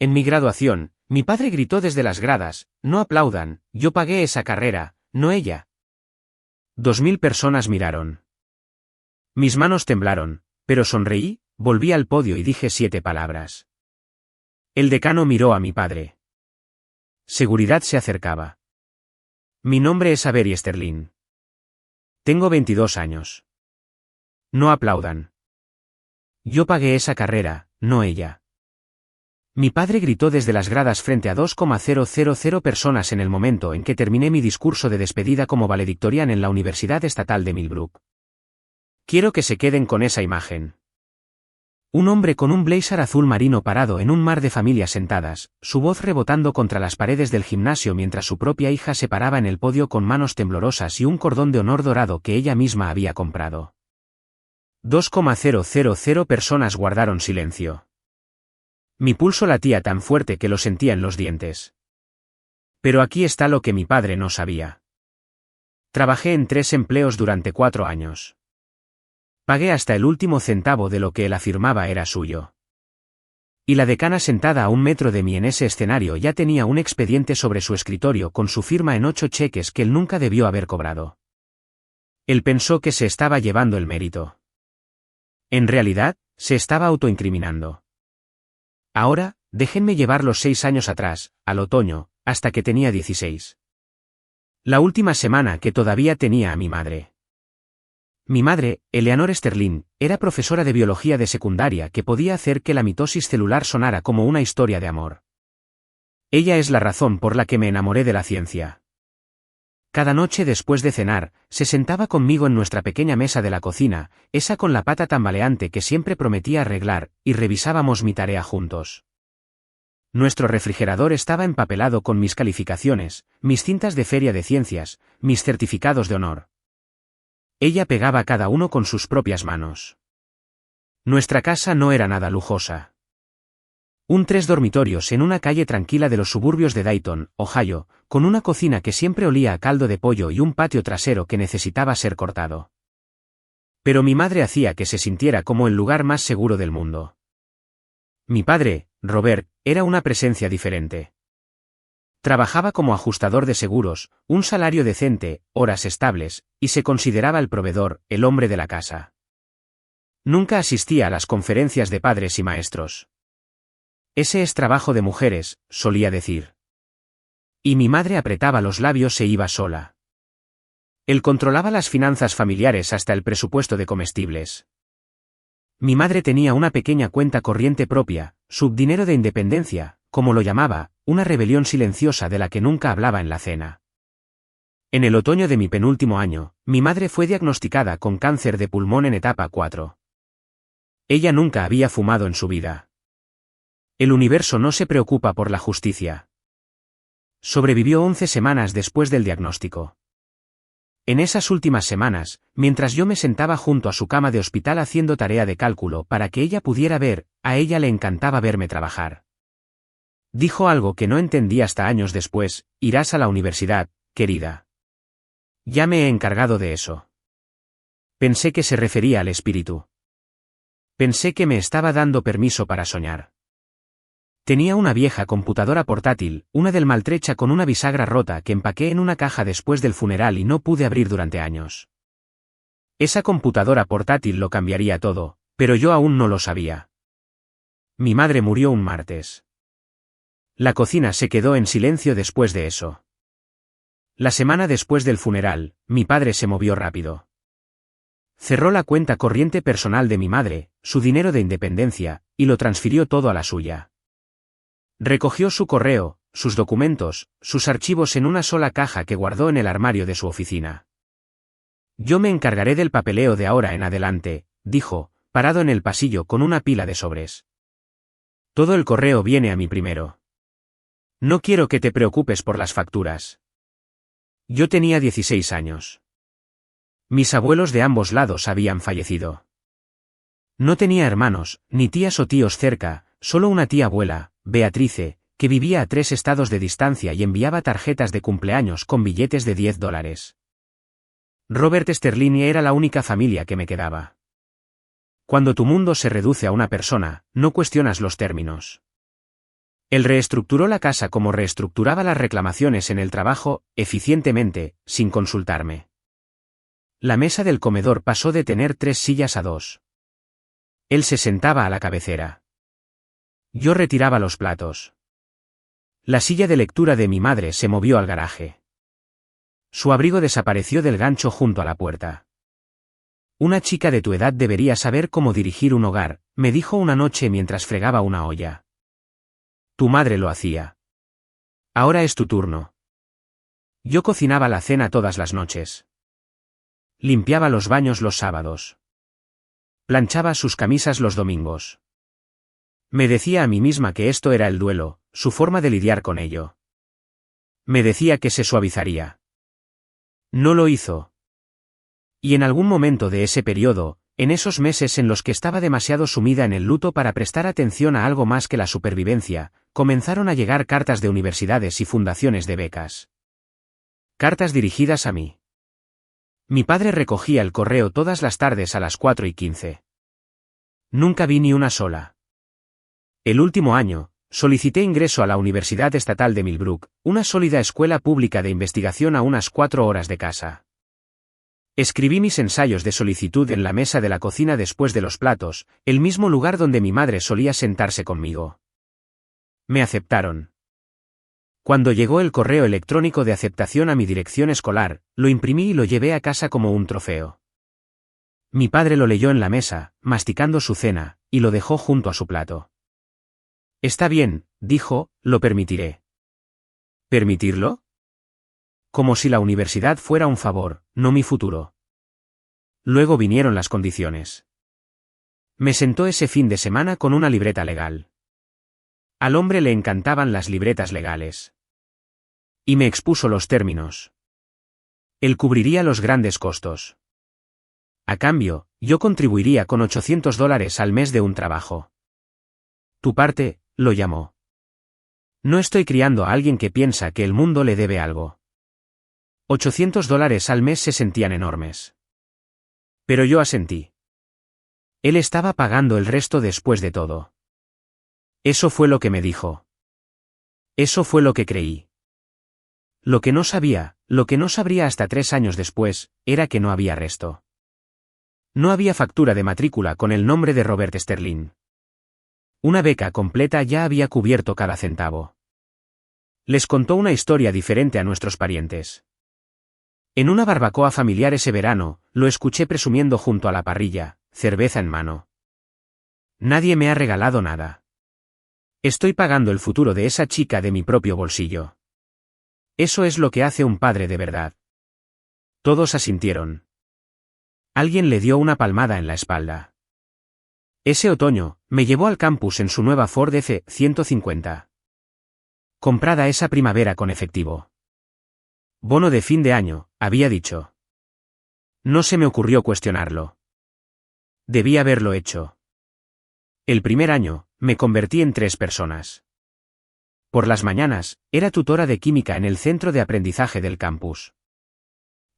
En mi graduación, mi padre gritó desde las gradas, no aplaudan, yo pagué esa carrera, no ella. 2000 personas miraron. Mis manos temblaron, pero sonreí, volví al podio y dije 7 palabras. El decano miró a mi padre. Seguridad se acercaba. Mi nombre es Avery Sterling. Tengo 22 años. No aplaudan. Yo pagué esa carrera, no ella. Mi padre gritó desde las gradas frente a 2,000 personas en el momento en que terminé mi discurso de despedida como valedictorian en la Universidad Estatal de Millbrook. Quiero que se queden con esa imagen. Un hombre con un blazer azul marino parado en un mar de familias sentadas, su voz rebotando contra las paredes del gimnasio mientras su propia hija se paraba en el podio con manos temblorosas y un cordón de honor dorado que ella misma había comprado. 2,000 personas guardaron silencio. Mi pulso latía tan fuerte que lo sentía en los dientes. Pero aquí está lo que mi padre no sabía. Trabajé en 3 empleos durante 4 años. Pagué hasta el último centavo de lo que él afirmaba era suyo. Y la decana sentada a 1 metro de mí en ese escenario ya tenía un expediente sobre su escritorio con su firma en 8 cheques que él nunca debió haber cobrado. Él pensó que se estaba llevando el mérito. En realidad, se estaba autoincriminando. Ahora, déjenme llevar los 6 años atrás, al otoño, hasta que tenía 16. La última semana que todavía tenía a mi madre. Mi madre, Eleanor Sterling, era profesora de biología de secundaria que podía hacer que la mitosis celular sonara como una historia de amor. Ella es la razón por la que me enamoré de la ciencia. Cada noche después de cenar, se sentaba conmigo en nuestra pequeña mesa de la cocina, esa con la pata tambaleante que siempre prometía arreglar, y revisábamos mi tarea juntos. Nuestro refrigerador estaba empapelado con mis calificaciones, mis cintas de feria de ciencias, mis certificados de honor. Ella pegaba cada uno con sus propias manos. Nuestra casa no era nada lujosa. 3 dormitorios en una calle tranquila de los suburbios de Dayton, Ohio, con una cocina que siempre olía a caldo de pollo y un patio trasero que necesitaba ser cortado. Pero mi madre hacía que se sintiera como el lugar más seguro del mundo. Mi padre, Robert, era una presencia diferente. Trabajaba como ajustador de seguros, un salario decente, horas estables, y se consideraba el proveedor, el hombre de la casa. Nunca asistía a las conferencias de padres y maestros. Ese es trabajo de mujeres, solía decir. Y mi madre apretaba los labios e iba sola. Él controlaba las finanzas familiares hasta el presupuesto de comestibles. Mi madre tenía una pequeña cuenta corriente propia, subdinero de independencia, como lo llamaba, una rebelión silenciosa de la que nunca hablaba en la cena. En el otoño de mi penúltimo año, mi madre fue diagnosticada con cáncer de pulmón en etapa 4. Ella nunca había fumado en su vida. El universo no se preocupa por la justicia. Sobrevivió 11 semanas después del diagnóstico. En esas últimas semanas, mientras yo me sentaba junto a su cama de hospital haciendo tarea de cálculo para que ella pudiera ver, a ella le encantaba verme trabajar. Dijo algo que no entendí hasta años después: irás a la universidad, querida. Ya me he encargado de eso. Pensé que se refería al espíritu. Pensé que me estaba dando permiso para soñar. Tenía una vieja computadora portátil, una del maltrecha con una bisagra rota que empaqué en una caja después del funeral y no pude abrir durante años. Esa computadora portátil lo cambiaría todo, pero yo aún no lo sabía. Mi madre murió un martes. La cocina se quedó en silencio después de eso. La semana después del funeral, mi padre se movió rápido. Cerró la cuenta corriente personal de mi madre, su dinero de independencia, y lo transfirió todo a la suya. Recogió su correo, sus documentos, sus archivos en una sola caja que guardó en el armario de su oficina. Yo me encargaré del papeleo de ahora en adelante, dijo, parado en el pasillo con una pila de sobres. Todo el correo viene a mí primero. No quiero que te preocupes por las facturas. Yo tenía 16 años. Mis abuelos de ambos lados habían fallecido. No tenía hermanos, ni tías o tíos cerca, solo una tía abuela, Beatrice, que vivía a 3 estados de distancia y enviaba tarjetas de cumpleaños con billetes de $10. Robert Sterling era la única familia que me quedaba. Cuando tu mundo se reduce a una persona, no cuestionas los términos. Él reestructuró la casa como reestructuraba las reclamaciones en el trabajo, eficientemente, sin consultarme. La mesa del comedor pasó de tener 3 sillas a 2. Él se sentaba a la cabecera. Yo retiraba los platos. La silla de lectura de mi madre se movió al garaje. Su abrigo desapareció del gancho junto a la puerta. Una chica de tu edad debería saber cómo dirigir un hogar, me dijo una noche mientras fregaba una olla. Tu madre lo hacía. Ahora es tu turno. Yo cocinaba la cena todas las noches. Limpiaba los baños los sábados. Planchaba sus camisas los domingos. Me decía a mí misma que esto era el duelo, su forma de lidiar con ello. Me decía que se suavizaría. No lo hizo. Y en algún momento de ese periodo, en esos meses en los que estaba demasiado sumida en el luto para prestar atención a algo más que la supervivencia, comenzaron a llegar cartas de universidades y fundaciones de becas. Cartas dirigidas a mí. Mi padre recogía el correo todas las tardes a las 4:15. Nunca vi ni una sola. El último año, solicité ingreso a la Universidad Estatal de Millbrook, una sólida escuela pública de investigación a unas 4 horas de casa. Escribí mis ensayos de solicitud en la mesa de la cocina después de los platos, el mismo lugar donde mi madre solía sentarse conmigo. Me aceptaron. Cuando llegó el correo electrónico de aceptación a mi dirección escolar, lo imprimí y lo llevé a casa como un trofeo. Mi padre lo leyó en la mesa, masticando su cena, y lo dejó junto a su plato. Está bien, dijo, lo permitiré. ¿Permitirlo? Como si la universidad fuera un favor, no mi futuro. Luego vinieron las condiciones. Me sentó ese fin de semana con una libreta legal. Al hombre le encantaban las libretas legales. Y me expuso los términos. Él cubriría los grandes costos. A cambio, yo contribuiría con $800 al mes de un trabajo. Tu parte, lo llamó. No estoy criando a alguien que piensa que el mundo le debe algo. $800 al mes se sentían enormes. Pero yo asentí. Él estaba pagando el resto después de todo. Eso fue lo que me dijo. Eso fue lo que creí. Lo que no sabía, lo que no sabría hasta 3 años después, era que no había resto. No había factura de matrícula con el nombre de Robert Sterling. Una beca completa ya había cubierto cada centavo. Les contó una historia diferente a nuestros parientes. En una barbacoa familiar ese verano, lo escuché presumiendo junto a la parrilla, cerveza en mano. Nadie me ha regalado nada. Estoy pagando el futuro de esa chica de mi propio bolsillo. Eso es lo que hace un padre de verdad. Todos asintieron. Alguien le dio una palmada en la espalda. Ese otoño, me llevó al campus en su nueva Ford F-150. Comprada esa primavera con efectivo. Bono de fin de año, había dicho. No se me ocurrió cuestionarlo. Debí haberlo hecho. El primer año, me convertí en 3 personas. Por las mañanas, era tutora de química en el centro de aprendizaje del campus.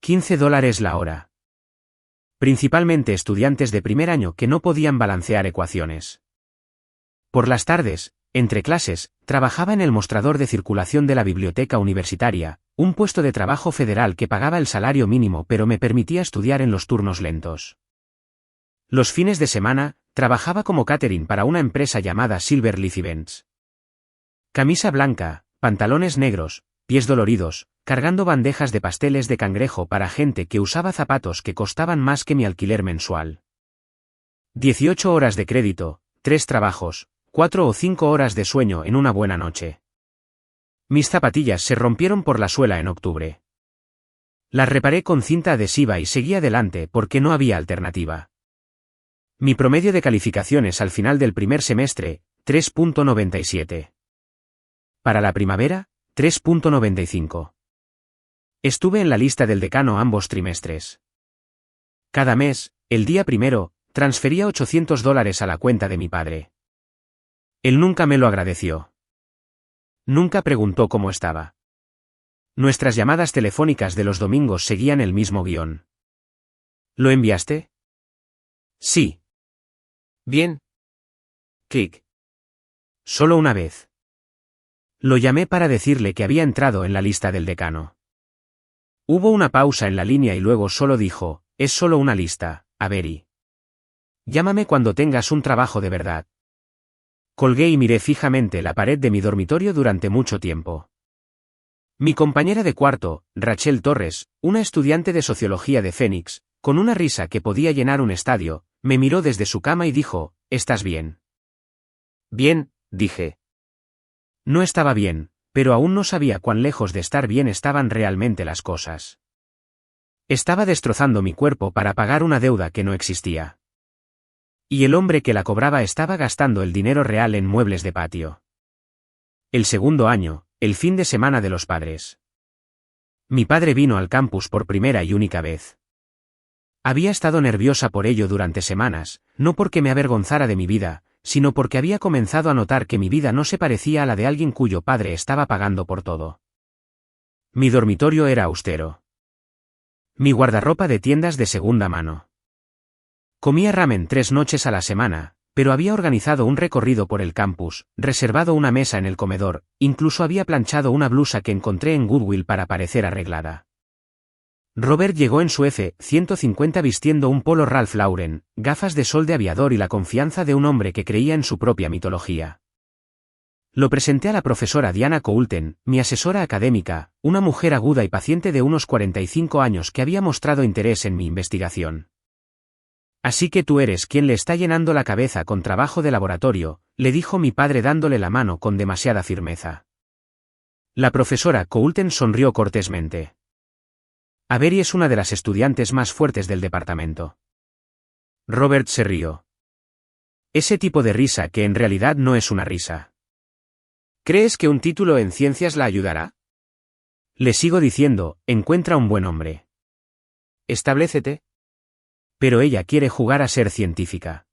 $15 la hora. Principalmente estudiantes de primer año que no podían balancear ecuaciones. Por las tardes, entre clases, trabajaba en el mostrador de circulación de la biblioteca universitaria, un puesto de trabajo federal que pagaba el salario mínimo pero me permitía estudiar en los turnos lentos. Los fines de semana, trabajaba como catering para una empresa llamada Silver Leaf Events. Camisa blanca, pantalones negros, pies doloridos, cargando bandejas de pasteles de cangrejo para gente que usaba zapatos que costaban más que mi alquiler mensual. 18 horas de crédito, 3 trabajos, 4 o 5 horas de sueño en una buena noche. Mis zapatillas se rompieron por la suela en octubre. Las reparé con cinta adhesiva y seguí adelante porque no había alternativa. Mi promedio de calificaciones al final del primer semestre, 3.97. Para la primavera, 3.95. Estuve en la lista del decano ambos trimestres. Cada mes, el día primero, transfería $800 a la cuenta de mi padre. Él nunca me lo agradeció. Nunca preguntó cómo estaba. Nuestras llamadas telefónicas de los domingos seguían el mismo guión. ¿Lo enviaste? Sí. Bien. Clic. Solo una vez. Lo llamé para decirle que había entrado en la lista del decano. Hubo una pausa en la línea y luego solo dijo, es solo una lista, Avery. Llámame cuando tengas un trabajo de verdad. Colgué y miré fijamente la pared de mi dormitorio durante mucho tiempo. Mi compañera de cuarto, Rachel Torres, una estudiante de sociología de Phoenix, con una risa que podía llenar un estadio, me miró desde su cama y dijo, ¿estás bien? Bien, dije. No estaba bien, pero aún no sabía cuán lejos de estar bien estaban realmente las cosas. Estaba destrozando mi cuerpo para pagar una deuda que no existía. Y el hombre que la cobraba estaba gastando el dinero real en muebles de patio. El segundo año, el fin de semana de los padres. Mi padre vino al campus por primera y única vez. Había estado nerviosa por ello durante semanas, no porque me avergonzara de mi vida, sino porque había comenzado a notar que mi vida no se parecía a la de alguien cuyo padre estaba pagando por todo. Mi dormitorio era austero. Mi guardarropa de tiendas de segunda mano. Comía ramen 3 noches a la semana, pero había organizado un recorrido por el campus, reservado una mesa en el comedor, incluso había planchado una blusa que encontré en Goodwill para parecer arreglada. Robert llegó en su F-150 vistiendo un polo Ralph Lauren, gafas de sol de aviador y la confianza de un hombre que creía en su propia mitología. Lo presenté a la profesora Diana Coulton, mi asesora académica, una mujer aguda y paciente de unos 45 años que había mostrado interés en mi investigación. Así que tú eres quien le está llenando la cabeza con trabajo de laboratorio, le dijo mi padre dándole la mano con demasiada firmeza. La profesora Coulton sonrió cortésmente. Avery es una de las estudiantes más fuertes del departamento. Robert se rió. Ese tipo de risa que en realidad no es una risa. ¿Crees que un título en ciencias la ayudará? Le sigo diciendo, encuentra un buen hombre. Establécete. Pero ella quiere jugar a ser científica.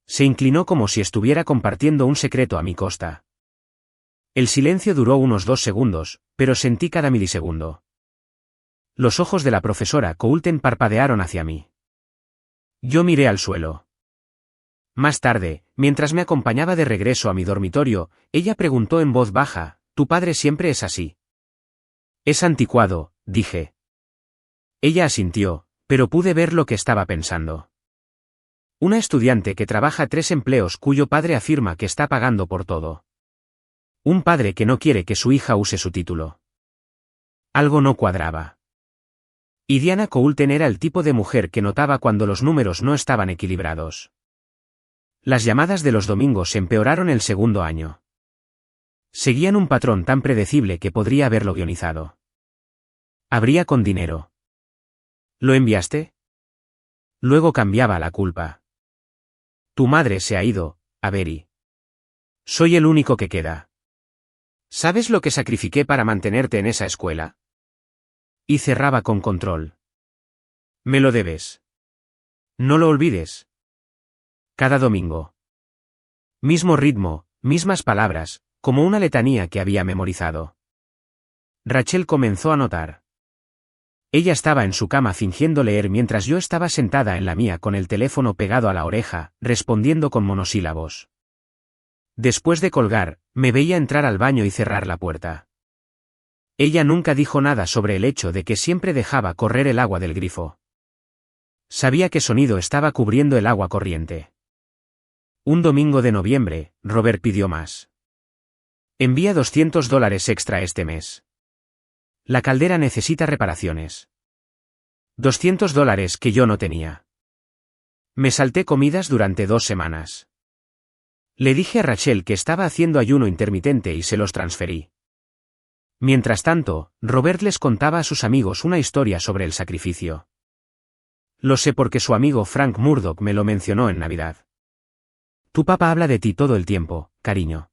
Se inclinó como si estuviera compartiendo un secreto a mi costa. El silencio duró unos 2 segundos, pero sentí cada milisegundo. Los ojos de la profesora Coulton parpadearon hacia mí. Yo miré al suelo. Más tarde, mientras me acompañaba de regreso a mi dormitorio, ella preguntó en voz baja, ¿tu padre siempre es así? Es anticuado, dije. Ella asintió, pero pude ver lo que estaba pensando. Una estudiante que trabaja 3 empleos cuyo padre afirma que está pagando por todo. Un padre que no quiere que su hija use su título. Algo no cuadraba. Y Diana Coulton era el tipo de mujer que notaba cuando los números no estaban equilibrados. Las llamadas de los domingos empeoraron el segundo año. Seguían un patrón tan predecible que podría haberlo guionizado. Habría con dinero. ¿Lo enviaste? Luego cambiaba la culpa. Tu madre se ha ido, Avery. Soy el único que queda. ¿Sabes lo que sacrifiqué para mantenerte en esa escuela? Y cerraba con control. Me lo debes. No lo olvides. Cada domingo. Mismo ritmo, mismas palabras, como una letanía que había memorizado. Rachel comenzó a notar. Ella estaba en su cama fingiendo leer mientras yo estaba sentada en la mía con el teléfono pegado a la oreja, respondiendo con monosílabos. Después de colgar, me veía entrar al baño y cerrar la puerta. Ella nunca dijo nada sobre el hecho de que siempre dejaba correr el agua del grifo. Sabía qué sonido estaba cubriendo el agua corriente. Un domingo de noviembre, Robert pidió más. Envía $200 extra este mes. La caldera necesita reparaciones. $200 que yo no tenía. Me salté comidas durante 2 semanas. Le dije a Rachel que estaba haciendo ayuno intermitente y se los transferí. Mientras tanto, Robert les contaba a sus amigos una historia sobre el sacrificio. Lo sé porque su amigo Frank Murdoch me lo mencionó en Navidad. Tu papá habla de ti todo el tiempo, cariño.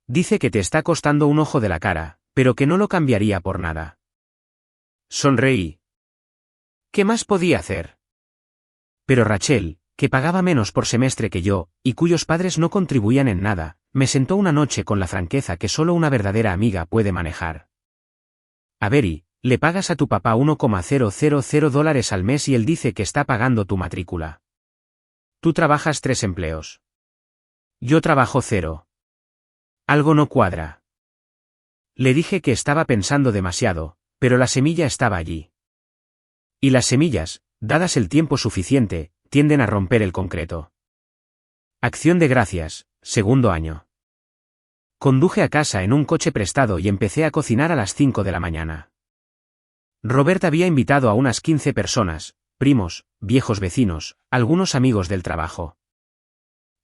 Dice que te está costando un ojo de la cara, pero que no lo cambiaría por nada. Sonreí. ¿Qué más podía hacer? Pero Rachel, que pagaba menos por semestre que yo, y cuyos padres no contribuían en nada, me sentó una noche con la franqueza que solo una verdadera amiga puede manejar. Avery, le pagas a tu papá $1,000 al mes y él dice que está pagando tu matrícula. Tú trabajas 3 empleos. Yo trabajo 0. Algo no cuadra. Le dije que estaba pensando demasiado, pero la semilla estaba allí. Y las semillas, dadas el tiempo suficiente, tienden a romper el concreto. Acción de Gracias, segundo año. Conduje a casa en un coche prestado y empecé a cocinar a las 5 de la mañana. Robert había invitado a unas 15 personas, primos, viejos vecinos, algunos amigos del trabajo.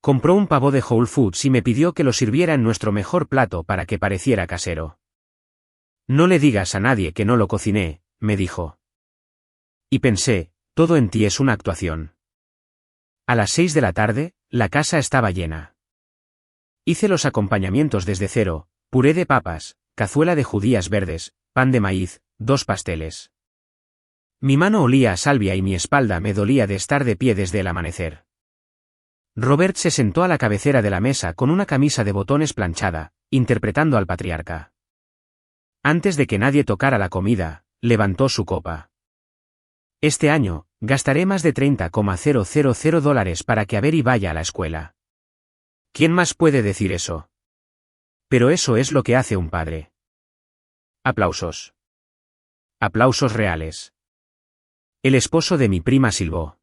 Compró un pavo de Whole Foods y me pidió que lo sirviera en nuestro mejor plato para que pareciera casero. No le digas a nadie que no lo cociné, me dijo. Y pensé, todo en ti es una actuación. A las 6 de la tarde, la casa estaba llena. Hice los acompañamientos desde cero: puré de papas, cazuela de judías verdes, pan de maíz, 2 pasteles. Mi mano olía a salvia y mi espalda me dolía de estar de pie desde el amanecer. Robert se sentó a la cabecera de la mesa con una camisa de botones planchada, interpretando al patriarca. Antes de que nadie tocara la comida, levantó su copa. Este año, gastaré más de $30,000 para que Avery vaya a la escuela. ¿Quién más puede decir eso? Pero eso es lo que hace un padre. Aplausos. Aplausos reales. El esposo de mi prima silbó.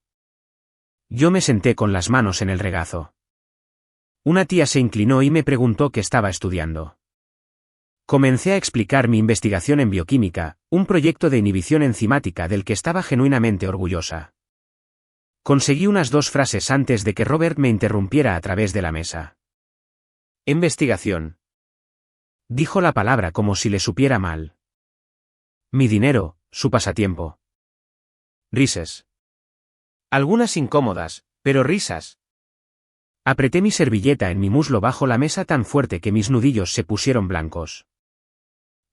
Yo me senté con las manos en el regazo. Una tía se inclinó y me preguntó qué estaba estudiando. Comencé a explicar mi investigación en bioquímica, un proyecto de inhibición enzimática del que estaba genuinamente orgullosa. Conseguí unas 2 frases antes de que Robert me interrumpiera a través de la mesa. Investigación. Dijo la palabra como si le supiera mal. Mi dinero, su pasatiempo. Risas. Algunas incómodas, pero risas. Apreté mi servilleta en mi muslo bajo la mesa tan fuerte que mis nudillos se pusieron blancos.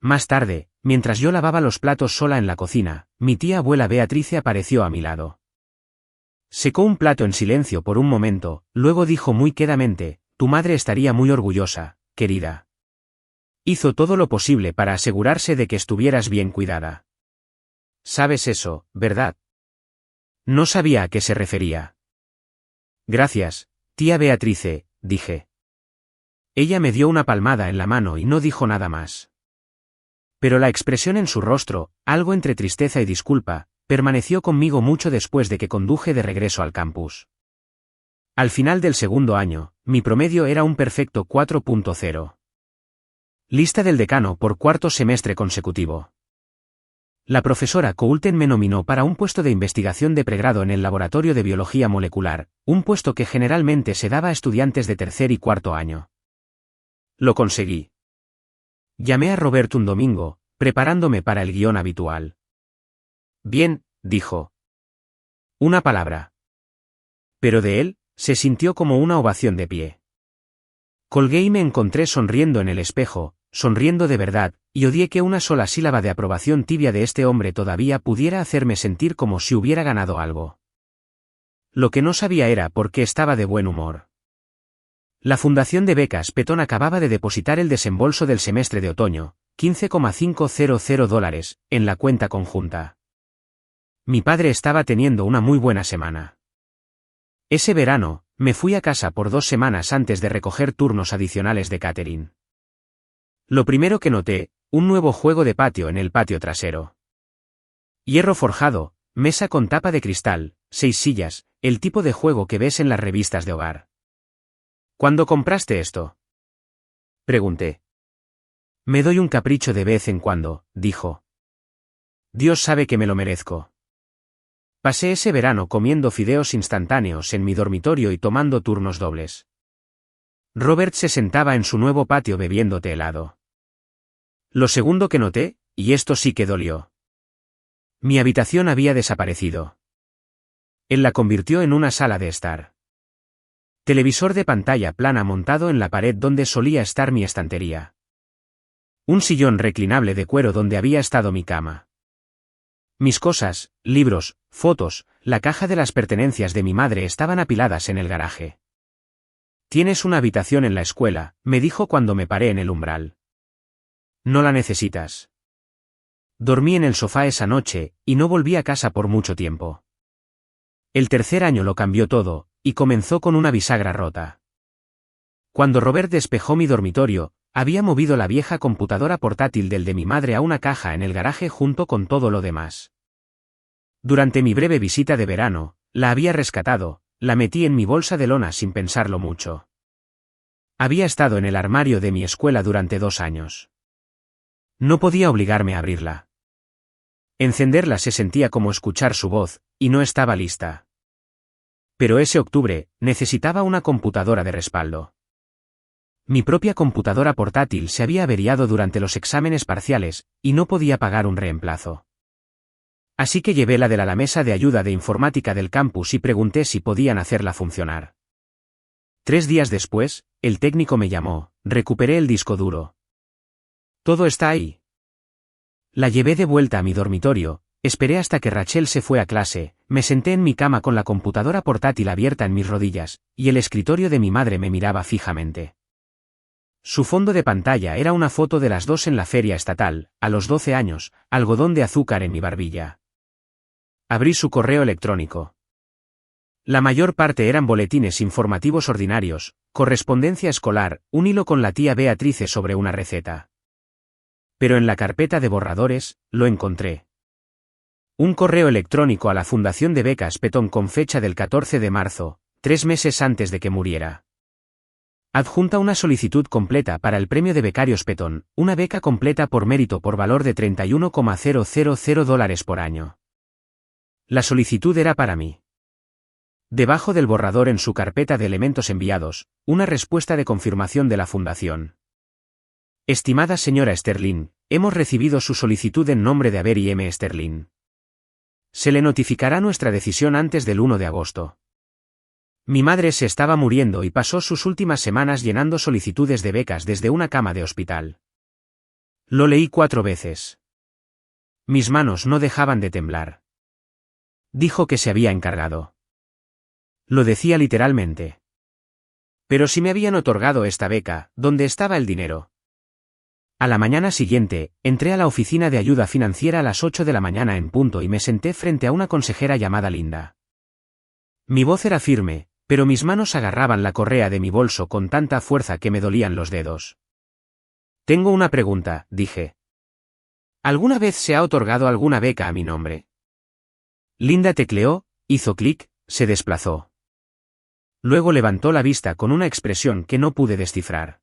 Más tarde, mientras yo lavaba los platos sola en la cocina, mi tía abuela Beatrice apareció a mi lado. Secó un plato en silencio por un momento, luego dijo muy quedamente: tu madre estaría muy orgullosa, querida. Hizo todo lo posible para asegurarse de que estuvieras bien cuidada. ¿Sabes eso, verdad? No sabía a qué se refería. Gracias, tía Beatrice, dije. Ella me dio una palmada en la mano y no dijo nada más. Pero la expresión en su rostro, algo entre tristeza y disculpa, permaneció conmigo mucho después de que conduje de regreso al campus. Al final del segundo año, mi promedio era un perfecto 4.0. Lista del decano por 4º semestre consecutivo. La profesora Coulten me nominó para un puesto de investigación de pregrado en el laboratorio de biología molecular, un puesto que generalmente se daba a estudiantes de 3er y 4º año. Lo conseguí. Llamé a Robert un domingo, preparándome para el guión habitual. Bien, dijo. Una palabra. Pero de él, se sintió como una ovación de pie. Colgué y me encontré sonriendo en el espejo, sonriendo de verdad, y odié que una sola sílaba de aprobación tibia de este hombre todavía pudiera hacerme sentir como si hubiera ganado algo. Lo que no sabía era por qué estaba de buen humor. La Fundación de Becas Petón acababa de depositar el desembolso del semestre de otoño, $15,500, en la cuenta conjunta. Mi padre estaba teniendo una muy buena semana. Ese verano, me fui a casa por 2 semanas antes de recoger turnos adicionales de catering. Lo primero que noté, un nuevo juego de patio en el patio trasero. Hierro forjado, mesa con tapa de cristal, 6 sillas, el tipo de juego que ves en las revistas de hogar. ¿Cuándo compraste esto?, pregunté. Me doy un capricho de vez en cuando, dijo. Dios sabe que me lo merezco. Pasé ese verano comiendo fideos instantáneos en mi dormitorio y tomando turnos dobles. Robert se sentaba en su nuevo patio bebiendo té helado. Lo segundo que noté, y esto sí que dolió. Mi habitación había desaparecido. Él la convirtió en una sala de estar. Televisor de pantalla plana montado en la pared donde solía estar mi estantería. Un sillón reclinable de cuero donde había estado mi cama. Mis cosas, libros, fotos, la caja de las pertenencias de mi madre estaban apiladas en el garaje. Tienes una habitación en la escuela, me dijo cuando me paré en el umbral. No la necesitas. Dormí en el sofá esa noche, y no volví a casa por mucho tiempo. El tercer año lo cambió todo, y comenzó con una bisagra rota. Cuando Robert despejó mi dormitorio, Había movido la vieja computadora portátil del de mi madre a una caja en el garaje junto con todo lo demás. Durante mi breve visita de verano, la había rescatado, la metí en mi bolsa de lona sin pensarlo mucho. Había estado en el armario de mi escuela durante 2 años. No podía obligarme a abrirla. Encenderla se sentía como escuchar su voz, y no estaba lista. Pero ese octubre, necesitaba una computadora de respaldo. Mi propia computadora portátil se había averiado durante los exámenes parciales, y no podía pagar un reemplazo. Así que llevé la de la mesa de ayuda de informática del campus y pregunté si podían hacerla funcionar. 3 días después, el técnico me llamó, recuperé el disco duro. Todo está ahí. La llevé de vuelta a mi dormitorio, esperé hasta que Rachel se fue a clase, me senté en mi cama con la computadora portátil abierta en mis rodillas, y el escritorio de mi madre me miraba fijamente. Su fondo de pantalla era una foto de las dos en la feria estatal, a los 12 años, algodón de azúcar en mi barbilla. Abrí su correo electrónico. La mayor parte eran boletines informativos ordinarios, correspondencia escolar, un hilo con la tía Beatrice sobre una receta. Pero en la carpeta de borradores, lo encontré. Un correo electrónico a la Fundación de Becas Petón con fecha del 14 de marzo, 3 meses antes de que muriera. Adjunta una solicitud completa para el premio de becarios Petón, una beca completa por mérito por valor de $31,000 por año. La solicitud era para mí. Debajo del borrador en su carpeta de elementos enviados, una respuesta de confirmación de la Fundación. Estimada señora Sterling, hemos recibido su solicitud en nombre de Avery M. Sterling. Se le notificará nuestra decisión antes del 1 de agosto. Mi madre se estaba muriendo y pasó sus últimas semanas llenando solicitudes de becas desde una cama de hospital. Lo leí 4 veces. Mis manos no dejaban de temblar. Dijo que se había encargado. Lo decía literalmente. Pero si me habían otorgado esta beca, ¿dónde estaba el dinero? A la mañana siguiente, entré a la oficina de ayuda financiera a las 8 de la mañana en punto y me senté frente a una consejera llamada Linda. Mi voz era firme, pero mis manos agarraban la correa de mi bolso con tanta fuerza que me dolían los dedos. Tengo una pregunta, dije. ¿Alguna vez se ha otorgado alguna beca a mi nombre? Linda tecleó, hizo clic, se desplazó. Luego levantó la vista con una expresión que no pude descifrar.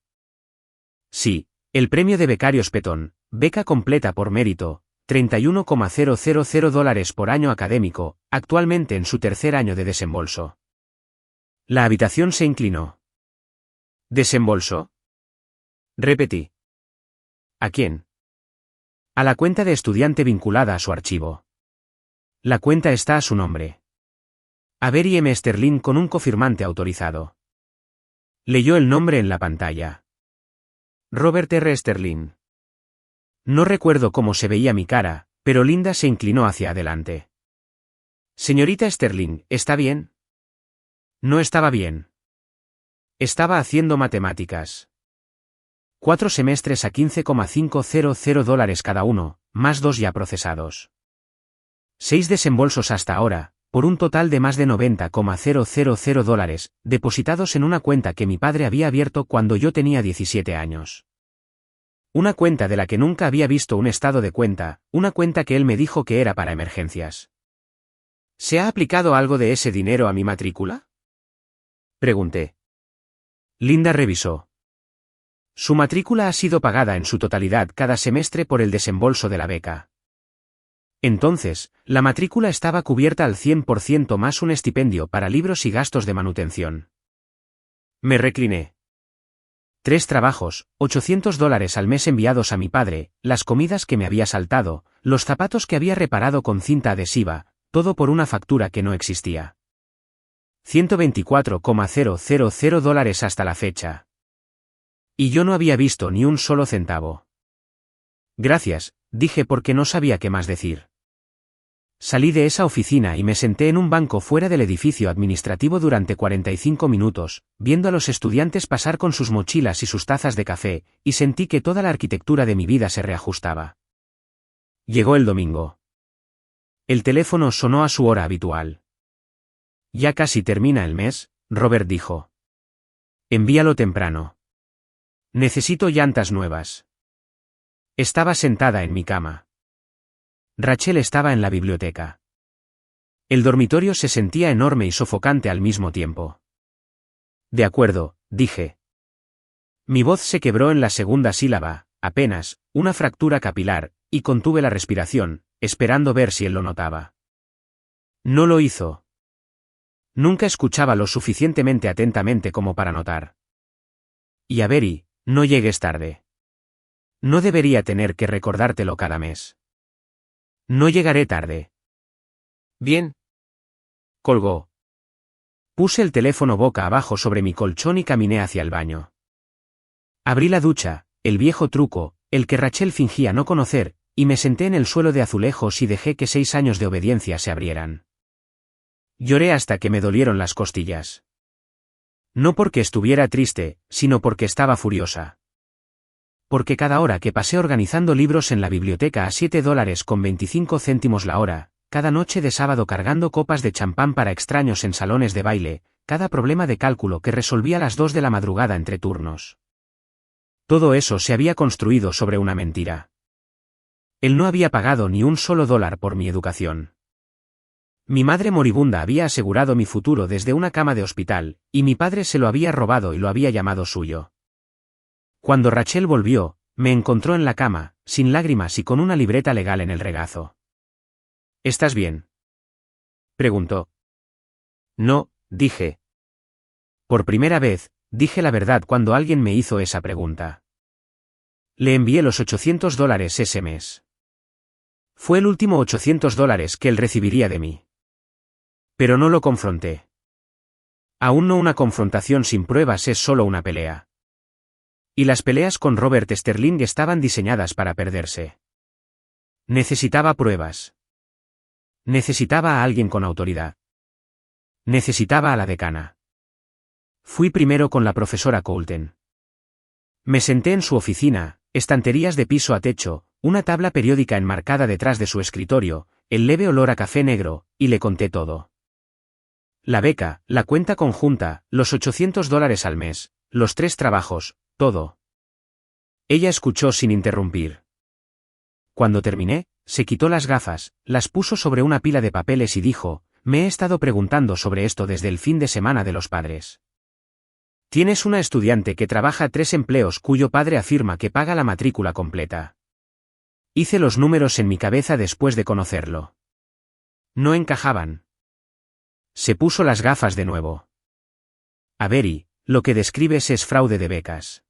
Sí, el premio de becarios Petón, beca completa por mérito, $31,000 por año académico, actualmente en su 3er año de desembolso. La habitación se inclinó. ¿Desembolso? Repetí. ¿A quién? A la cuenta de estudiante vinculada a su archivo. La cuenta está a su nombre. Avery M. Sterling con un cofirmante autorizado. Leyó el nombre en la pantalla. Robert R. Sterling. No recuerdo cómo se veía mi cara, pero Linda se inclinó hacia adelante. Señorita Sterling, ¿está bien? No estaba bien. Estaba haciendo matemáticas. 4 semestres a $15,500 cada uno, más 2 ya procesados. 6 desembolsos hasta ahora, por un total de más de $90,000, depositados en una cuenta que mi padre había abierto cuando yo tenía 17 años. Una cuenta de la que nunca había visto un estado de cuenta, una cuenta que él me dijo que era para emergencias. ¿Se ha aplicado algo de ese dinero a mi matrícula? Pregunté. Linda revisó. Su matrícula ha sido pagada en su totalidad cada semestre por el desembolso de la beca. Entonces, la matrícula estaba cubierta al 100% más un estipendio para libros y gastos de manutención. Me recliné. 3 trabajos, $800 al mes enviados a mi padre, las comidas que me había saltado, los zapatos que había reparado con cinta adhesiva, todo por una factura que no existía. $124,000 hasta la fecha. Y yo no había visto ni un solo centavo. Gracias, dije porque no sabía qué más decir. Salí de esa oficina y me senté en un banco fuera del edificio administrativo durante 45 minutos, viendo a los estudiantes pasar con sus mochilas y sus tazas de café, y sentí que toda la arquitectura de mi vida se reajustaba. Llegó el domingo. El teléfono sonó a su hora habitual. Ya casi termina el mes, Robert dijo. Envíalo temprano. Necesito llantas nuevas. Estaba sentada en mi cama. Rachel estaba en la biblioteca. El dormitorio se sentía enorme y sofocante al mismo tiempo. De acuerdo, dije. Mi voz se quebró en la segunda sílaba, apenas, una fractura capilar, y contuve la respiración, esperando ver si él lo notaba. No lo hizo. Nunca escuchaba lo suficientemente atentamente como para notar. Y Avery, no llegues tarde. No debería tener que recordártelo cada mes. No llegaré tarde. Bien. Colgó. Puse el teléfono boca abajo sobre mi colchón y caminé hacia el baño. Abrí la ducha, el viejo truco, el que Rachel fingía no conocer, y me senté en el suelo de azulejos y dejé que 6 años de obediencia se abrieran. Lloré hasta que me dolieron las costillas. No porque estuviera triste, sino porque estaba furiosa. Porque cada hora que pasé organizando libros en la biblioteca a $7.25 la hora, cada noche de sábado cargando copas de champán para extraños en salones de baile, cada problema de cálculo que resolvía a las 2 de la madrugada entre turnos. Todo eso se había construido sobre una mentira. Él no había pagado ni un solo dólar por mi educación. Mi madre moribunda había asegurado mi futuro desde una cama de hospital, y mi padre se lo había robado y lo había llamado suyo. Cuando Rachel volvió, me encontró en la cama, sin lágrimas y con una libreta legal en el regazo. ¿Estás bien?, preguntó. No, dije. Por primera vez, dije la verdad cuando alguien me hizo esa pregunta. Le envié los $800 ese mes. Fue el último $800 que él recibiría de mí. Pero no lo confronté. Aún no, una confrontación sin pruebas es solo una pelea. Y las peleas con Robert Sterling estaban diseñadas para perderse. Necesitaba pruebas. Necesitaba a alguien con autoridad. Necesitaba a la decana. Fui primero con la profesora Coulton. Me senté en su oficina, estanterías de piso a techo, una tabla periódica enmarcada detrás de su escritorio, el leve olor a café negro, y le conté todo. La beca, la cuenta conjunta, los $800 al mes, los 3 trabajos, todo. Ella escuchó sin interrumpir. Cuando terminé, se quitó las gafas, las puso sobre una pila de papeles y dijo, me he estado preguntando sobre esto desde el fin de semana de los padres. Tienes una estudiante que trabaja 3 empleos cuyo padre afirma que paga la matrícula completa. Hice los números en mi cabeza después de conocerlo. No encajaban. Se puso las gafas de nuevo. Avery, lo que describes es fraude de becas.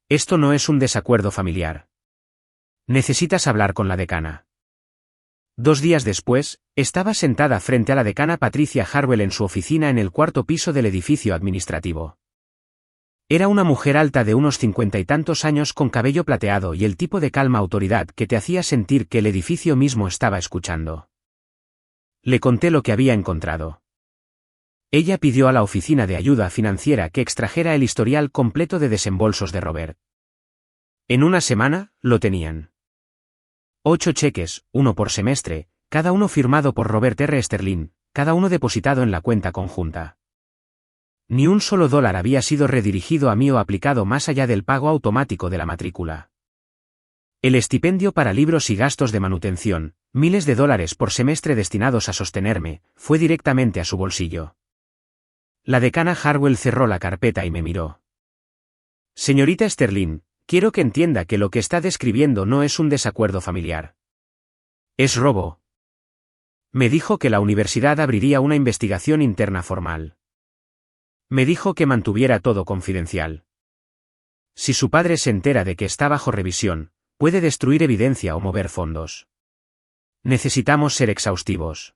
Esto no es un desacuerdo familiar. Necesitas hablar con la decana. 2 días después, estaba sentada frente a la decana Patricia Harwell en su oficina en el 4º piso del edificio administrativo. Era una mujer alta de unos 50 y tantos años con cabello plateado y el tipo de calma autoridad que te hacía sentir que el edificio mismo estaba escuchando. Le conté lo que había encontrado. Ella pidió a la oficina de ayuda financiera que extrajera el historial completo de desembolsos de Robert. En una semana, lo tenían. 8 cheques, 1 por semestre, cada uno firmado por Robert R. Sterling, cada uno depositado en la cuenta conjunta. Ni un solo dólar había sido redirigido a mí o aplicado más allá del pago automático de la matrícula. El estipendio para libros y gastos de manutención, miles de dólares por semestre destinados a sostenerme, fue directamente a su bolsillo. La decana Harwell cerró la carpeta y me miró. Señorita Sterling, quiero que entienda que lo que está describiendo no es un desacuerdo familiar. Es robo. Me dijo que la universidad abriría una investigación interna formal. Me dijo que mantuviera todo confidencial. Si su padre se entera de que está bajo revisión, puede destruir evidencia o mover fondos. Necesitamos ser exhaustivos.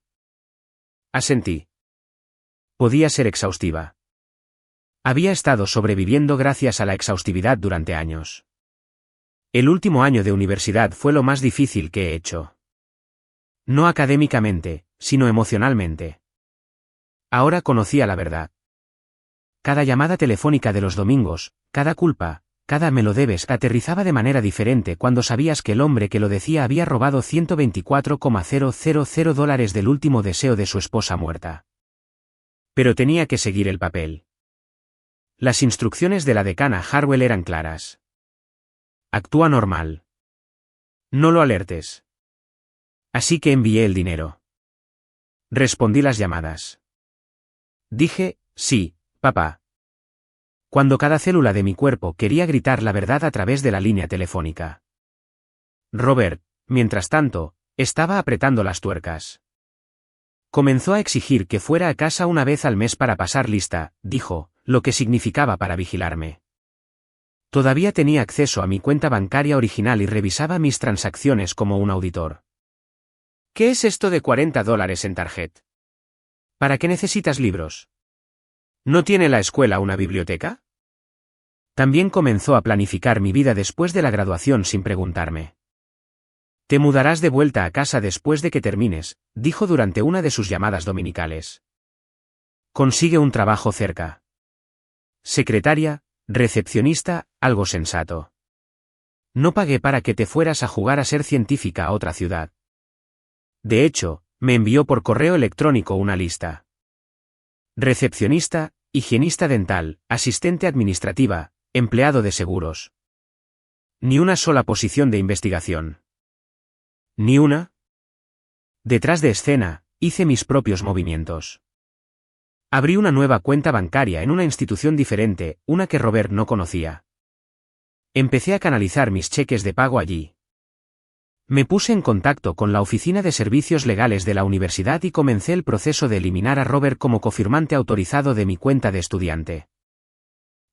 Asentí. Podía ser exhaustiva. Había estado sobreviviendo gracias a la exhaustividad durante años. El último año de universidad fue lo más difícil que he hecho. No académicamente, sino emocionalmente. Ahora conocía la verdad. Cada llamada telefónica de los domingos, cada culpa, cada me lo debes aterrizaba de manera diferente cuando sabías que el hombre que lo decía había robado $124,000 del último deseo de su esposa muerta. Pero tenía que seguir el papel. Las instrucciones de la decana Harwell eran claras. Actúa normal. No lo alertes. Así que envié el dinero. Respondí las llamadas. Dije, sí, papá. Cuando cada célula de mi cuerpo quería gritar la verdad a través de la línea telefónica. Robert, mientras tanto, estaba apretando las tuercas. Comenzó a exigir que fuera a casa una vez al mes para pasar lista, dijo, lo que significaba para vigilarme. Todavía tenía acceso a mi cuenta bancaria original y revisaba mis transacciones como un auditor. ¿Qué es esto de $40 en tarjeta? ¿Para qué necesitas libros? ¿No tiene la escuela una biblioteca? También comenzó a planificar mi vida después de la graduación sin preguntarme. Te mudarás de vuelta a casa después de que termines, dijo durante una de sus llamadas dominicales. Consigue un trabajo cerca. Secretaria, recepcionista, algo sensato. No pagué para que te fueras a jugar a ser científica a otra ciudad. De hecho, me envió por correo electrónico una lista. Recepcionista, higienista dental, asistente administrativa, empleado de seguros. Ni una sola posición de investigación. ¿Ni una? Detrás de escena, hice mis propios movimientos. Abrí una nueva cuenta bancaria en una institución diferente, una que Robert no conocía. Empecé a canalizar mis cheques de pago allí. Me puse en contacto con la oficina de servicios legales de la universidad y comencé el proceso de eliminar a Robert como cofirmante autorizado de mi cuenta de estudiante.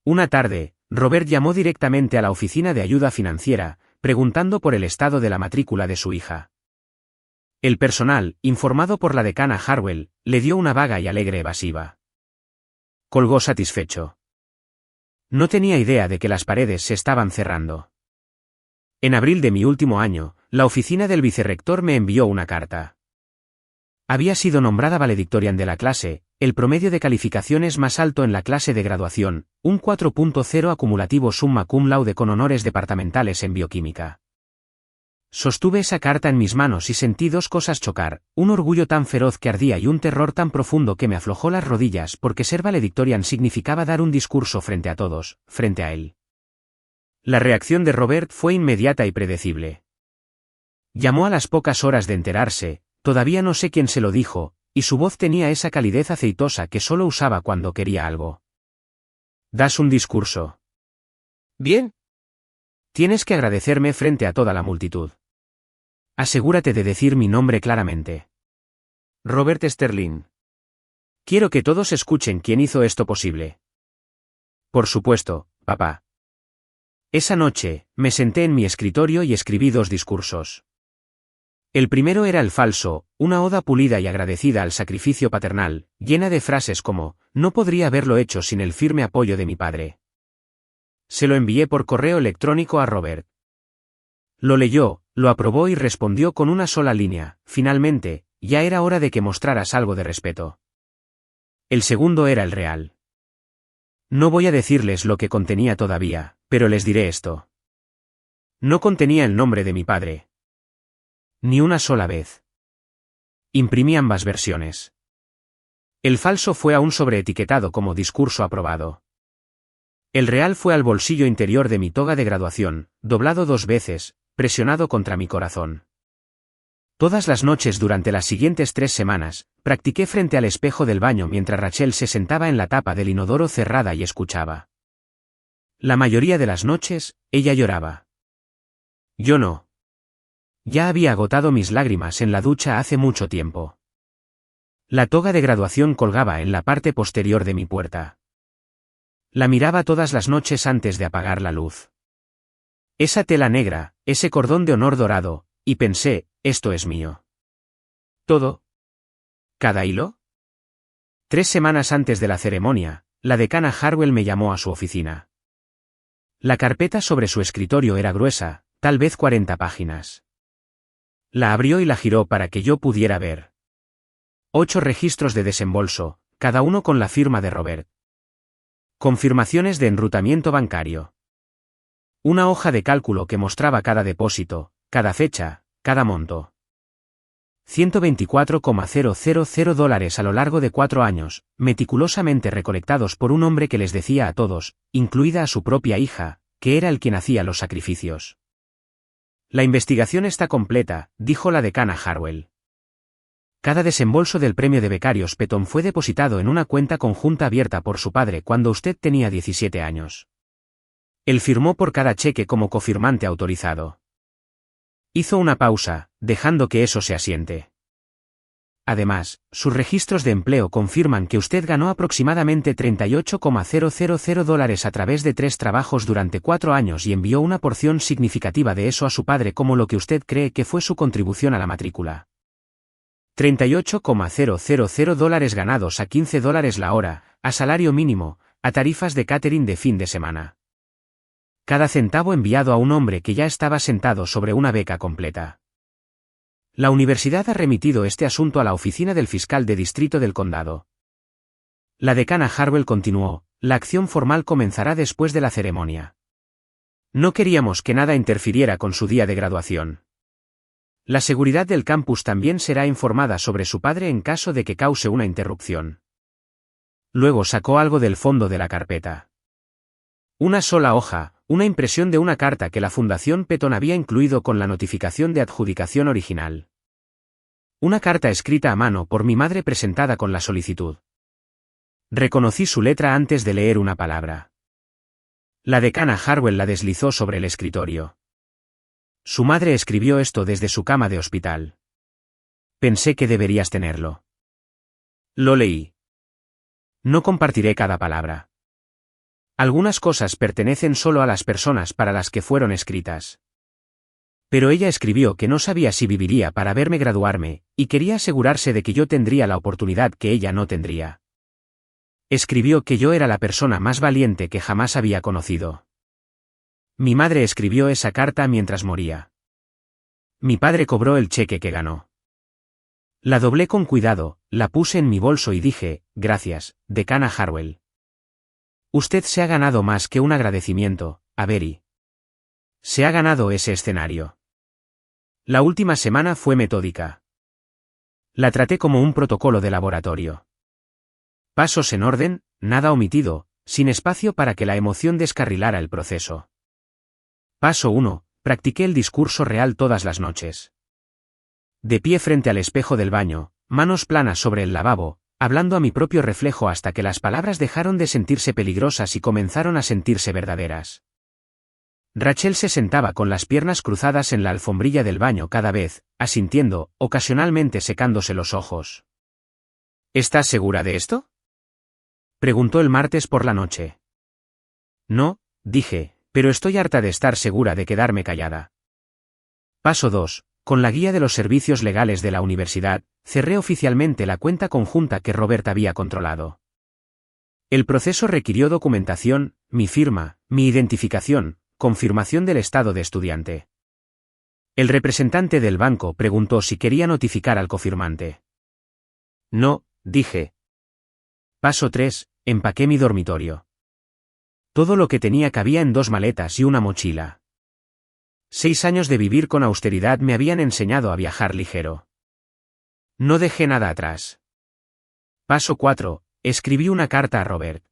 Una tarde, Robert llamó directamente a la oficina de ayuda financiera, preguntando por el estado de la matrícula de su hija. El personal, informado por la decana Harwell, le dio una vaga y alegre evasiva. Colgó satisfecho. No tenía idea de que las paredes se estaban cerrando. En abril de mi último año, la oficina del vicerrector me envió una carta. Había sido nombrada valedictorian de la clase, el promedio de calificaciones más alto en la clase de graduación, un 4.0 acumulativo summa cum laude con honores departamentales en bioquímica. Sostuve esa carta en mis manos y sentí dos cosas chocar, un orgullo tan feroz que ardía y un terror tan profundo que me aflojó las rodillas porque ser valedictorian significaba dar un discurso frente a todos, frente a él. La reacción de Robert fue inmediata y predecible. Llamó a las pocas horas de enterarse, todavía no sé quién se lo dijo, y su voz tenía esa calidez aceitosa que solo usaba cuando quería algo. ¿Das un discurso? Bien. Tienes que agradecerme frente a toda la multitud. Asegúrate de decir mi nombre claramente. Robert Sterling. Quiero que todos escuchen quién hizo esto posible. Por supuesto, papá. Esa noche, me senté en mi escritorio y escribí dos discursos. El primero era el falso, una oda pulida y agradecida al sacrificio paternal, llena de frases como, no podría haberlo hecho sin el firme apoyo de mi padre. Se lo envié por correo electrónico a Robert. Lo leyó, lo aprobó y respondió con una sola línea, finalmente, ya era hora de que mostraras algo de respeto. El segundo era el real. No voy a decirles lo que contenía todavía, pero les diré esto. No contenía el nombre de mi padre. Ni una sola vez. Imprimí ambas versiones. El falso fue aún sobreetiquetado como discurso aprobado. El real fue al bolsillo interior de mi toga de graduación, doblado 2 veces, presionado contra mi corazón. Todas las noches durante las siguientes 3 semanas, practiqué frente al espejo del baño mientras Rachel se sentaba en la tapa del inodoro cerrada y escuchaba. La mayoría de las noches, ella lloraba. Yo no. Ya había agotado mis lágrimas en la ducha hace mucho tiempo. La toga de graduación colgaba en la parte posterior de mi puerta. La miraba todas las noches antes de apagar la luz. Esa tela negra, ese cordón de honor dorado, y pensé, esto es mío. ¿Todo? ¿Cada hilo? 3 semanas antes de la ceremonia, la decana Harwell me llamó a su oficina. La carpeta sobre su escritorio era gruesa, tal vez 40 páginas. La abrió y la giró para que yo pudiera ver. 8 registros de desembolso, cada uno con la firma de Robert. Confirmaciones de enrutamiento bancario. Una hoja de cálculo que mostraba cada depósito, cada fecha, cada monto. $124,000 a lo largo de 4 años, meticulosamente recolectados por un hombre que les decía a todos, incluida a su propia hija, que era el quien hacía los sacrificios. La investigación está completa, dijo la decana Harwell. Cada desembolso del premio de becarios Petón fue depositado en una cuenta conjunta abierta por su padre cuando usted tenía 17 años. Él firmó por cada cheque como cofirmante autorizado. Hizo una pausa, dejando que eso se asiente. Además, sus registros de empleo confirman que usted ganó aproximadamente $38,000 a través de 3 trabajos durante 4 años y envió una porción significativa de eso a su padre como lo que usted cree que fue su contribución a la matrícula. $38,000 ganados a $15 la hora, a salario mínimo, a tarifas de catering de fin de semana. Cada centavo enviado a un hombre que ya estaba sentado sobre una beca completa. La universidad ha remitido este asunto a la oficina del fiscal de distrito del condado. La decana Harwell continuó, la acción formal comenzará después de la ceremonia. No queríamos que nada interfiriera con su día de graduación. La seguridad del campus también será informada sobre su padre en caso de que cause una interrupción. Luego sacó algo del fondo de la carpeta. Una sola hoja, una impresión de una carta que la Fundación Petón había incluido con la notificación de adjudicación original. Una carta escrita a mano por mi madre presentada con la solicitud. Reconocí su letra antes de leer una palabra. La decana Harwell la deslizó sobre el escritorio. Su madre escribió esto desde su cama de hospital. Pensé que deberías tenerlo. Lo leí. No compartiré cada palabra. Algunas cosas pertenecen solo a las personas para las que fueron escritas. Pero ella escribió que no sabía si viviría para verme graduarme, y quería asegurarse de que yo tendría la oportunidad que ella no tendría. Escribió que yo era la persona más valiente que jamás había conocido. Mi madre escribió esa carta mientras moría. Mi padre cobró el cheque que ganó. La doblé con cuidado, la puse en mi bolso y dije, gracias, decana Harwell. Usted se ha ganado más que un agradecimiento, Avery. Se ha ganado ese escenario. La última semana fue metódica. La traté como un protocolo de laboratorio. Pasos en orden, nada omitido, sin espacio para que la emoción descarrilara el proceso. Paso 1. Practiqué el discurso real todas las noches. De pie frente al espejo del baño, manos planas sobre el lavabo, hablando a mi propio reflejo hasta que las palabras dejaron de sentirse peligrosas y comenzaron a sentirse verdaderas. Rachel se sentaba con las piernas cruzadas en la alfombrilla del baño cada vez, asintiendo, ocasionalmente secándose los ojos. ¿Estás segura de esto?, preguntó el martes por la noche. No, dije, pero estoy harta de estar segura de quedarme callada. Paso 2. Con la guía de los servicios legales de la universidad, cerré oficialmente la cuenta conjunta que Robert había controlado. El proceso requirió documentación, mi firma, mi identificación, confirmación del estado de estudiante. El representante del banco preguntó si quería notificar al cofirmante. No, dije. Paso 3. Empaqué mi dormitorio. Todo lo que tenía cabía en 2 maletas y una mochila. 6 años de vivir con austeridad me habían enseñado a viajar ligero. No dejé nada atrás. Paso 4. Escribí una carta a Robert.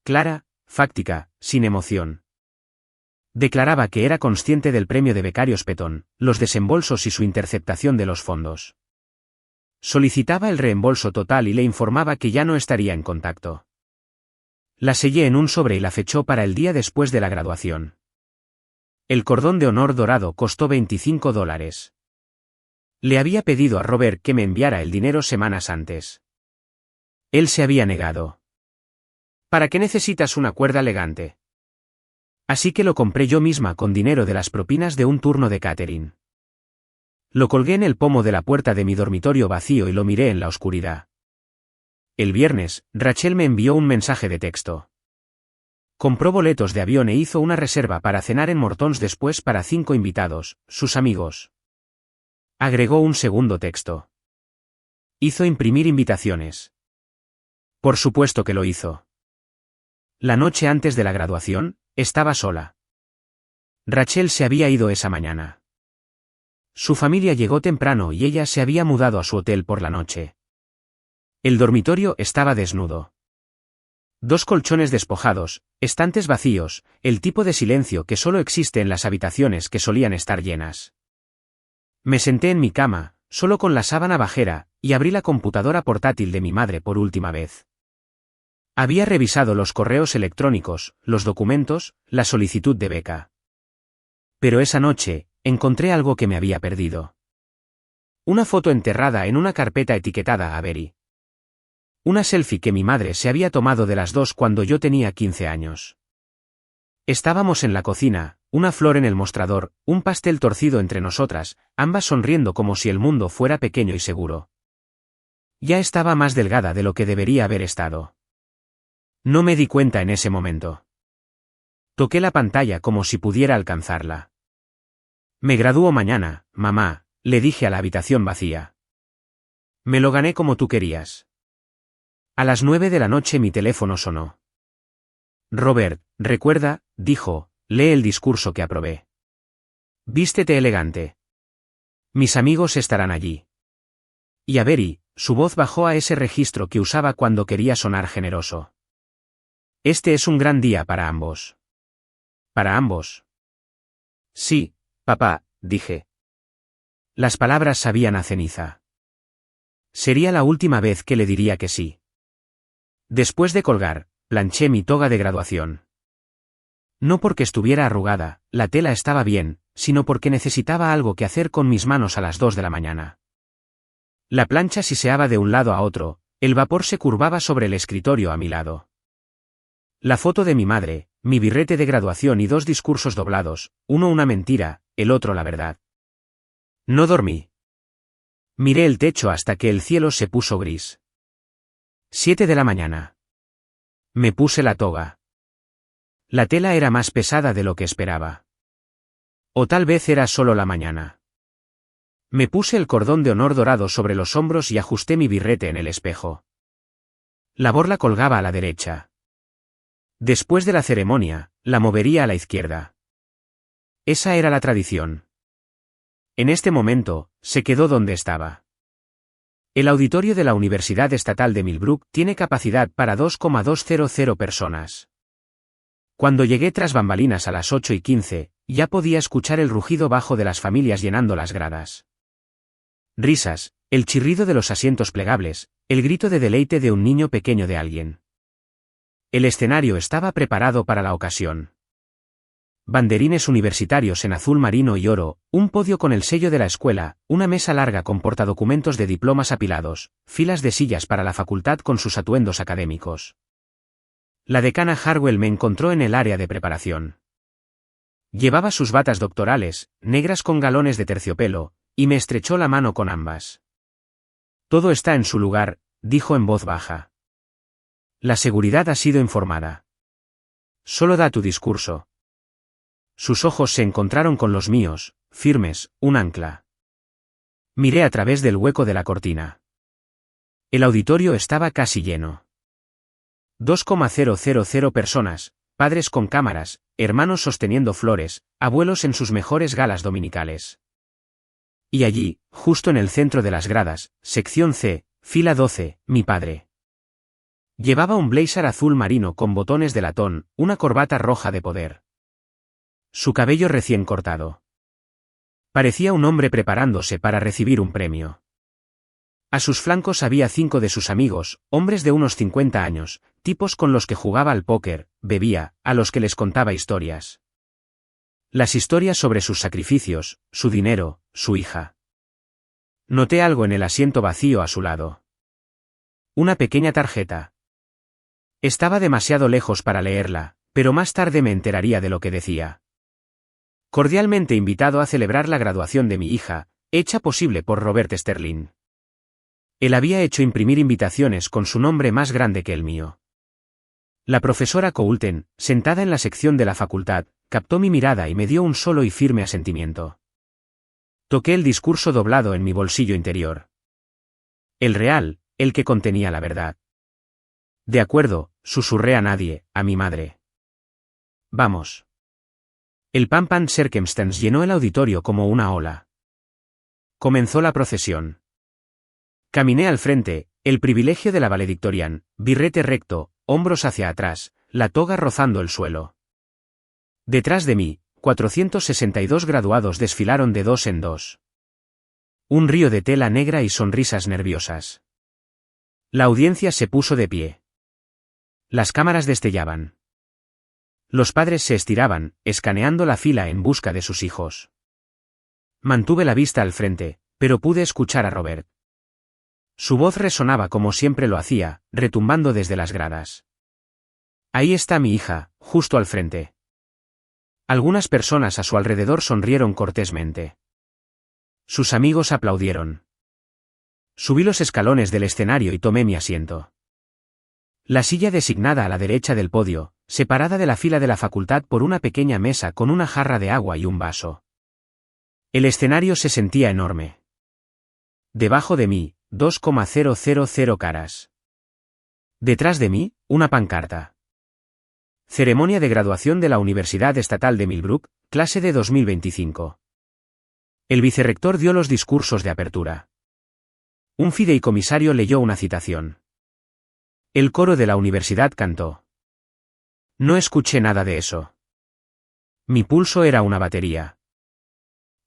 Clara, fáctica, sin emoción. Declaraba que era consciente del premio de becarios Petón, los desembolsos y su interceptación de los fondos. Solicitaba el reembolso total y le informaba que ya no estaría en contacto. La sellé en un sobre y la fechó para el día después de la graduación. El cordón de honor dorado costó $25. Le había pedido a Robert que me enviara el dinero semanas antes. Él se había negado. ¿Para qué necesitas una cuerda elegante? Así que lo compré yo misma con dinero de las propinas de un turno de catering. Lo colgué en el pomo de la puerta de mi dormitorio vacío y lo miré en la oscuridad. El viernes, Rachel me envió un mensaje de texto. Compró boletos de avión e hizo una reserva para cenar en Mortons después para 5 invitados, sus amigos. Agregó un segundo texto. Hizo imprimir invitaciones. Por supuesto que lo hizo. La noche antes de la graduación, estaba sola. Rachel se había ido esa mañana. Su familia llegó temprano y ella se había mudado a su hotel por la noche. El dormitorio estaba desnudo. 2 colchones despojados, estantes vacíos, el tipo de silencio que solo existe en las habitaciones que solían estar llenas. Me senté en mi cama, solo con la sábana bajera, y abrí la computadora portátil de mi madre por última vez. Había revisado los correos electrónicos, los documentos, la solicitud de beca. Pero esa noche, encontré algo que me había perdido. Una foto enterrada en una carpeta etiquetada Avery. Una selfie que mi madre se había tomado de las dos cuando yo tenía 15 años. Estábamos en la cocina, una flor en el mostrador, un pastel torcido entre nosotras, ambas sonriendo como si el mundo fuera pequeño y seguro. Ya estaba más delgada de lo que debería haber estado. No me di cuenta en ese momento. Toqué la pantalla como si pudiera alcanzarla. Me gradúo mañana, mamá, le dije a la habitación vacía. Me lo gané como tú querías. A las 9 de la noche mi teléfono sonó. Robert, recuerda, dijo, lee el discurso que aprobé. Vístete elegante. Mis amigos estarán allí. Y Avery, su voz bajó a ese registro que usaba cuando quería sonar generoso. Este es un gran día para ambos. ¿Para ambos? Sí, papá, dije. Las palabras sabían a ceniza. Sería la última vez que le diría que sí. Después de colgar, planché mi toga de graduación. No porque estuviera arrugada, la tela estaba bien, sino porque necesitaba algo que hacer con mis manos a las 2 de la mañana. La plancha siseaba de un lado a otro, el vapor se curvaba sobre el escritorio a mi lado. La foto de mi madre, mi birrete de graduación y 2 discursos doblados, uno una mentira, el otro la verdad. No dormí. Miré el techo hasta que el cielo se puso gris. 7 de la mañana. Me puse la toga. La tela era más pesada de lo que esperaba. O tal vez era solo la mañana. Me puse el cordón de honor dorado sobre los hombros y ajusté mi birrete en el espejo. La borla colgaba a la derecha. Después de la ceremonia, la movería a la izquierda. Esa era la tradición. En este momento, se quedó donde estaba. El auditorio de la Universidad Estatal de Millbrook tiene capacidad para 2,200 personas. Cuando llegué tras bambalinas a las 8:15, ya podía escuchar el rugido bajo de las familias llenando las gradas. Risas, el chirrido de los asientos plegables, el grito de deleite de un niño pequeño de alguien. El escenario estaba preparado para la ocasión. Banderines universitarios en azul marino y oro, un podio con el sello de la escuela, una mesa larga con portadocumentos de diplomas apilados, filas de sillas para la facultad con sus atuendos académicos. La decana Harwell me encontró en el área de preparación. Llevaba sus batas doctorales, negras con galones de terciopelo, y me estrechó la mano con ambas. Todo está en su lugar, dijo en voz baja. La seguridad ha sido informada. Solo da tu discurso. Sus ojos se encontraron con los míos, firmes, un ancla. Miré a través del hueco de la cortina. El auditorio estaba casi lleno. 2,000 personas, padres con cámaras, hermanos sosteniendo flores, abuelos en sus mejores galas dominicales. Y allí, justo en el centro de las gradas, sección C, fila 12, mi padre. Llevaba un blazer azul marino con botones de latón, una corbata roja de poder. Su cabello recién cortado. Parecía un hombre preparándose para recibir un premio. A sus flancos había 5 de sus amigos, hombres de unos 50 años, tipos con los que jugaba al póker, bebía, a los que les contaba historias. Las historias sobre sus sacrificios, su dinero, su hija. Noté algo en el asiento vacío a su lado. Una pequeña tarjeta. Estaba demasiado lejos para leerla, pero más tarde me enteraría de lo que decía. Cordialmente invitado a celebrar la graduación de mi hija, hecha posible por Robert Sterling. Él había hecho imprimir invitaciones con su nombre más grande que el mío. La profesora Coulten, sentada en la sección de la facultad, captó mi mirada y me dio un solo y firme asentimiento. Toqué el discurso doblado en mi bolsillo interior. El real, el que contenía la verdad. De acuerdo, susurré a nadie, a mi madre. Vamos. El Pampan Circumstance llenó el auditorio como una ola. Comenzó la procesión. Caminé al frente, el privilegio de la valedictorian, birrete recto, hombros hacia atrás, la toga rozando el suelo. Detrás de mí, 462 graduados desfilaron de dos en dos. Un río de tela negra y sonrisas nerviosas. La audiencia se puso de pie. Las cámaras destellaban. Los padres se estiraban, escaneando la fila en busca de sus hijos. Mantuve la vista al frente, pero pude escuchar a Robert. Su voz resonaba como siempre lo hacía, retumbando desde las gradas. Ahí está mi hija, justo al frente. Algunas personas a su alrededor sonrieron cortésmente. Sus amigos aplaudieron. Subí los escalones del escenario y tomé mi asiento. La silla designada a la derecha del podio, separada de la fila de la facultad por una pequeña mesa con una jarra de agua y un vaso. El escenario se sentía enorme. Debajo de mí, 2,000 caras. Detrás de mí, una pancarta. Ceremonia de graduación de la Universidad Estatal de Millbrook, clase de 2025. El vicerrector dio los discursos de apertura. Un fideicomisario leyó una citación. El coro de la universidad cantó. No escuché nada de eso. Mi pulso era una batería.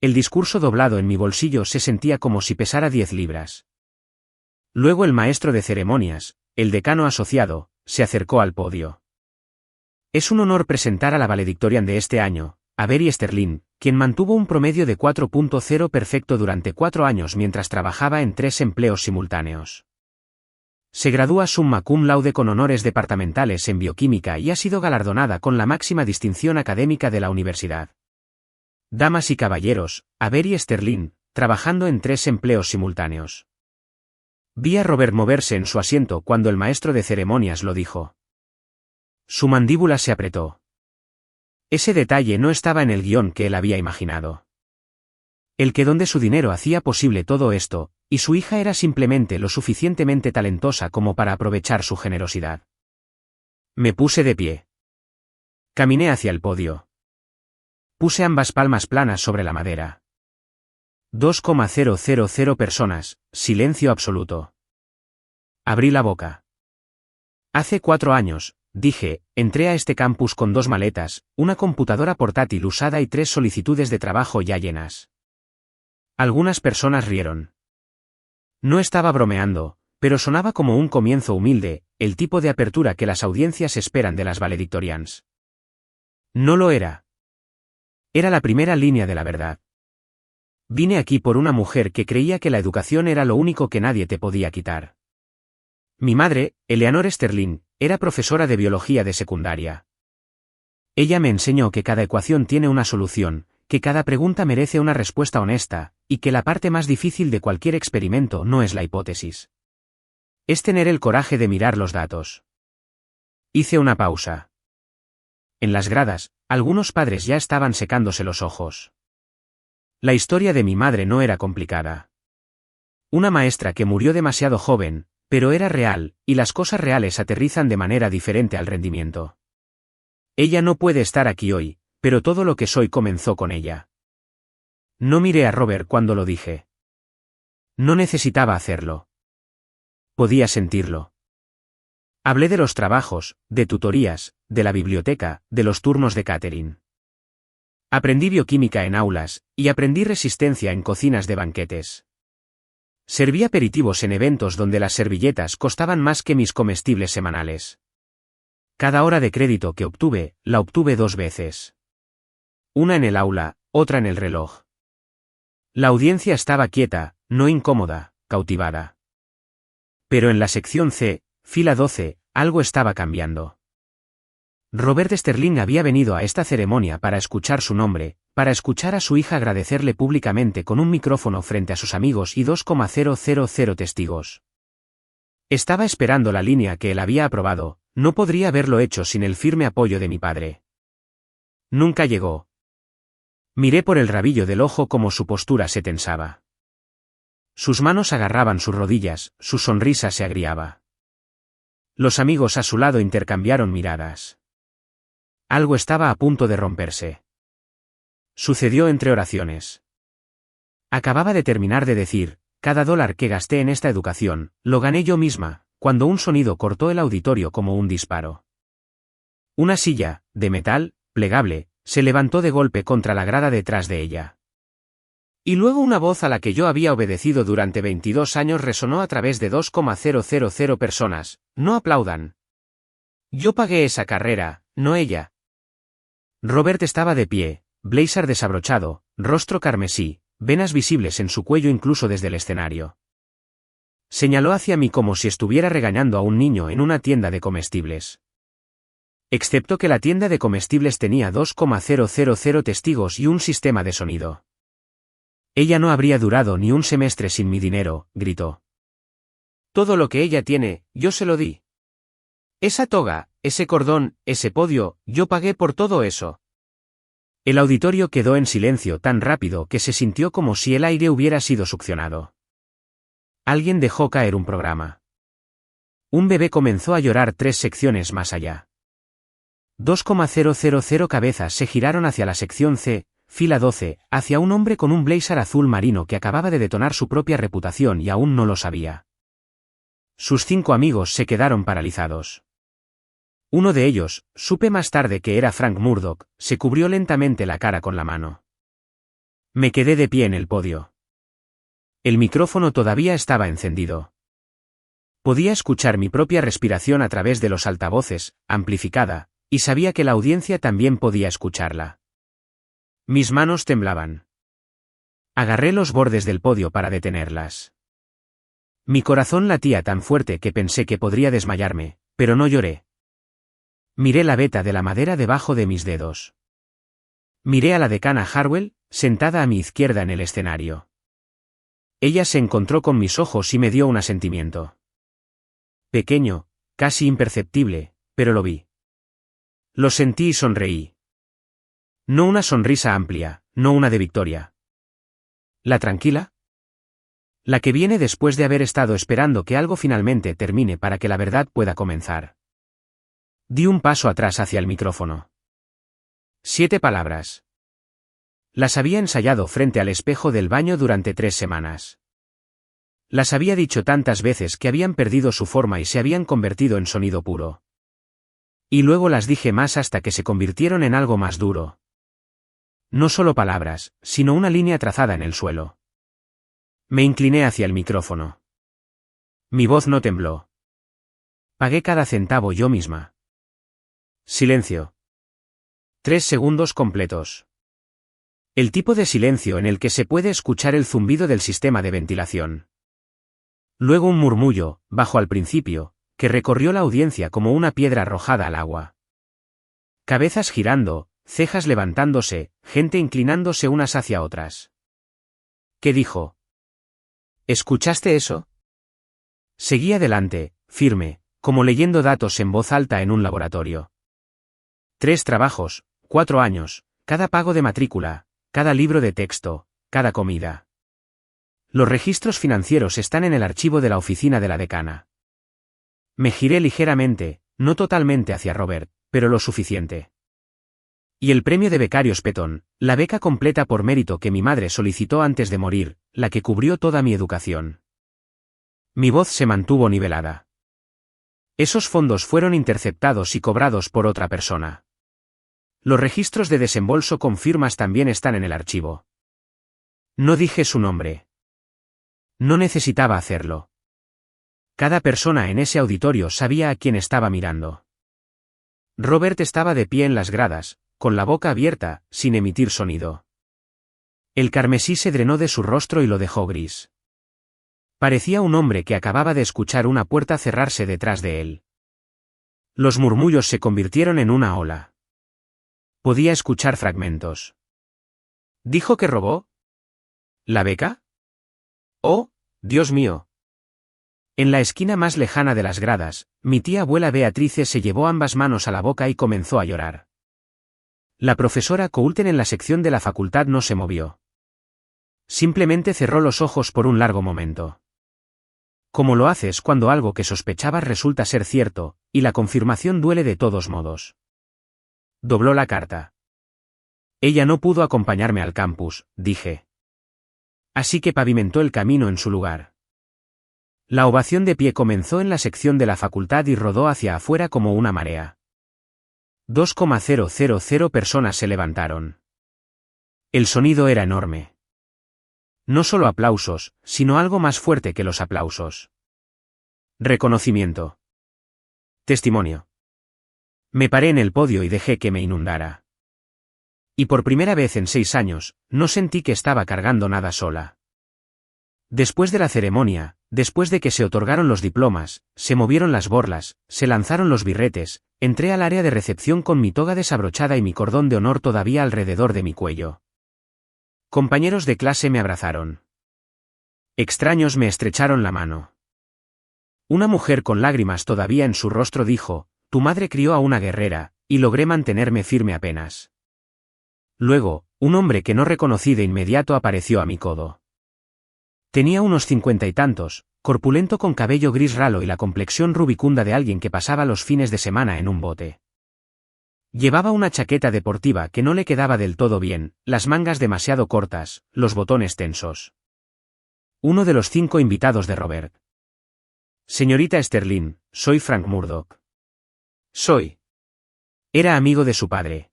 El discurso doblado en mi bolsillo se sentía como si pesara 10 libras. Luego el maestro de ceremonias, el decano asociado, se acercó al podio. Es un honor presentar a la valedictorian de este año, Avery Sterling, quien mantuvo un promedio de 4.0 perfecto durante 4 años mientras trabajaba en 3 empleos simultáneos. Se gradúa summa cum laude con honores departamentales en bioquímica y ha sido galardonada con la máxima distinción académica de la universidad. Damas y caballeros, Avery Sterling, trabajando en 3 empleos simultáneos. Vi a Robert moverse en su asiento cuando el maestro de ceremonias lo dijo. Su mandíbula se apretó. Ese detalle no estaba en el guión que él había imaginado. El que donde su dinero hacía posible todo esto, y su hija era simplemente lo suficientemente talentosa como para aprovechar su generosidad. Me puse de pie. Caminé hacia el podio. Puse ambas palmas planas sobre la madera. 2,000 personas, silencio absoluto. Abrí la boca. Hace 4 años, dije, entré a este campus con 2 maletas, una computadora portátil usada y 3 solicitudes de trabajo ya llenas. Algunas personas rieron. No estaba bromeando, pero sonaba como un comienzo humilde, el tipo de apertura que las audiencias esperan de las valedictorians. No lo era. Era la primera línea de la verdad. Vine aquí por una mujer que creía que la educación era lo único que nadie te podía quitar. Mi madre, Eleanor Sterling, era profesora de biología de secundaria. Ella me enseñó que cada ecuación tiene una solución, que cada pregunta merece una respuesta honesta, y que la parte más difícil de cualquier experimento no es la hipótesis. Es tener el coraje de mirar los datos. Hice una pausa. En las gradas, algunos padres ya estaban secándose los ojos. La historia de mi madre no era complicada. Una maestra que murió demasiado joven, pero era real, y las cosas reales aterrizan de manera diferente al rendimiento. Ella no puede estar aquí hoy, pero todo lo que soy comenzó con ella. No miré a Robert cuando lo dije. No necesitaba hacerlo. Podía sentirlo. Hablé de los trabajos, de tutorías, de la biblioteca, de los turnos de catering. Aprendí bioquímica en aulas, y aprendí resistencia en cocinas de banquetes. Serví aperitivos en eventos donde las servilletas costaban más que mis comestibles semanales. Cada hora de crédito que obtuve, la obtuve 2 veces. Una en el aula, otra en el reloj. La audiencia estaba quieta, no incómoda, cautivada. Pero en la sección C, fila 12, algo estaba cambiando. Robert Sterling había venido a esta ceremonia para escuchar su nombre, para escuchar a su hija agradecerle públicamente con un micrófono frente a sus amigos y 2,000 testigos. Estaba esperando la línea que él había aprobado, no podría haberlo hecho sin el firme apoyo de mi padre. Nunca llegó. Miré por el rabillo del ojo cómo su postura se tensaba. Sus manos agarraban sus rodillas, su sonrisa se agriaba. Los amigos a su lado intercambiaron miradas. Algo estaba a punto de romperse. Sucedió entre oraciones. Acababa de terminar de decir, cada dólar que gasté en esta educación, lo gané yo misma, cuando un sonido cortó el auditorio como un disparo. Una silla, de metal, plegable, se levantó de golpe contra la grada detrás de ella. Y luego una voz a la que yo había obedecido durante 22 años resonó a través de 2,000 personas, no aplaudan. Yo pagué esa carrera, no ella. Robert estaba de pie, blazer desabrochado, rostro carmesí, venas visibles en su cuello incluso desde el escenario. Señaló hacia mí como si estuviera regañando a un niño en una tienda de comestibles. Excepto que la tienda de comestibles tenía 2,000 testigos y un sistema de sonido. Ella no habría durado ni un semestre sin mi dinero, gritó. Todo lo que ella tiene, yo se lo di. Esa toga, ese cordón, ese podio, yo pagué por todo eso. El auditorio quedó en silencio tan rápido que se sintió como si el aire hubiera sido succionado. Alguien dejó caer un programa. Un bebé comenzó a llorar 3 secciones más allá. 2,000 cabezas se giraron hacia la sección C, fila 12, hacia un hombre con un blazer azul marino que acababa de detonar su propia reputación y aún no lo sabía. Sus 5 amigos se quedaron paralizados. Uno de ellos, supe más tarde que era Frank Murdoch, se cubrió lentamente la cara con la mano. Me quedé de pie en el podio. El micrófono todavía estaba encendido. Podía escuchar mi propia respiración a través de los altavoces, amplificada, y sabía que la audiencia también podía escucharla. Mis manos temblaban. Agarré los bordes del podio para detenerlas. Mi corazón latía tan fuerte que pensé que podría desmayarme, pero no lloré. Miré la veta de la madera debajo de mis dedos. Miré a la decana Harwell, sentada a mi izquierda en el escenario. Ella se encontró con mis ojos y me dio un asentimiento. Pequeño, casi imperceptible, pero lo vi. Lo sentí y sonreí. No una sonrisa amplia, no una de victoria. ¿La tranquila? La que viene después de haber estado esperando que algo finalmente termine para que la verdad pueda comenzar. Di un paso atrás hacia el micrófono. 7 palabras. Las había ensayado frente al espejo del baño durante 3 semanas. Las había dicho tantas veces que habían perdido su forma y se habían convertido en sonido puro. Y luego las dije más hasta que se convirtieron en algo más duro. No solo palabras, sino una línea trazada en el suelo. Me incliné hacia el micrófono. Mi voz no tembló. Pagué cada centavo yo misma. Silencio. 3 segundos completos. El tipo de silencio en el que se puede escuchar el zumbido del sistema de ventilación. Luego un murmullo, bajo al principio, que recorrió la audiencia como una piedra arrojada al agua. Cabezas girando, cejas levantándose, gente inclinándose unas hacia otras. ¿Qué dijo? ¿Escuchaste eso? Seguí adelante, firme, como leyendo datos en voz alta en un laboratorio. 3 trabajos, 4 años, cada pago de matrícula, cada libro de texto, cada comida. Los registros financieros están en el archivo de la oficina de la decana. Me giré ligeramente, no totalmente hacia Robert, pero lo suficiente. Y el premio de becarios Petón, la beca completa por mérito que mi madre solicitó antes de morir, la que cubrió toda mi educación. Mi voz se mantuvo nivelada. Esos fondos fueron interceptados y cobrados por otra persona. Los registros de desembolso con firmas también están en el archivo. No dije su nombre. No necesitaba hacerlo. Cada persona en ese auditorio sabía a quién estaba mirando. Robert estaba de pie en las gradas, con la boca abierta, sin emitir sonido. El carmesí se drenó de su rostro y lo dejó gris. Parecía un hombre que acababa de escuchar una puerta cerrarse detrás de él. Los murmullos se convirtieron en una ola. Podía escuchar fragmentos. ¿Dijo que robó? ¿La beca? ¡Oh, Dios mío! En la esquina más lejana de las gradas, mi tía abuela Beatrice se llevó ambas manos a la boca y comenzó a llorar. La profesora Coulten en la sección de la facultad no se movió. Simplemente cerró los ojos por un largo momento. Como lo haces cuando algo que sospechabas resulta ser cierto, y la confirmación duele de todos modos. Dobló la carta. Ella no pudo acompañarme al campus, dije. así que pavimentó el camino en su lugar. La ovación de pie comenzó en la sección de la facultad y rodó hacia afuera como una marea. 2,000 personas se levantaron. El sonido era enorme. No solo aplausos, sino algo más fuerte que los aplausos. Reconocimiento. Testimonio. Me paré en el podio y dejé que me inundara. Y por primera vez en 6 años, no sentí que estaba cargando nada sola. Después de la ceremonia, después de que se otorgaron los diplomas, se movieron las borlas, se lanzaron los birretes, entré al área de recepción con mi toga desabrochada y mi cordón de honor todavía alrededor de mi cuello. Compañeros de clase me abrazaron. Extraños me estrecharon la mano. Una mujer con lágrimas todavía en su rostro dijo, «Tu madre crió a una guerrera, y logré mantenerme firme apenas». Luego, un hombre que no reconocí de inmediato apareció a mi codo. Tenía unos 50 y tantos, corpulento con cabello gris ralo y la complexión rubicunda de alguien que pasaba los fines de semana en un bote. Llevaba una chaqueta deportiva que no le quedaba del todo bien, las mangas demasiado cortas, los botones tensos. Uno de los 5 invitados de Robert. Señorita Sterling, soy Frank Murdoch. Soy. Era amigo de su padre.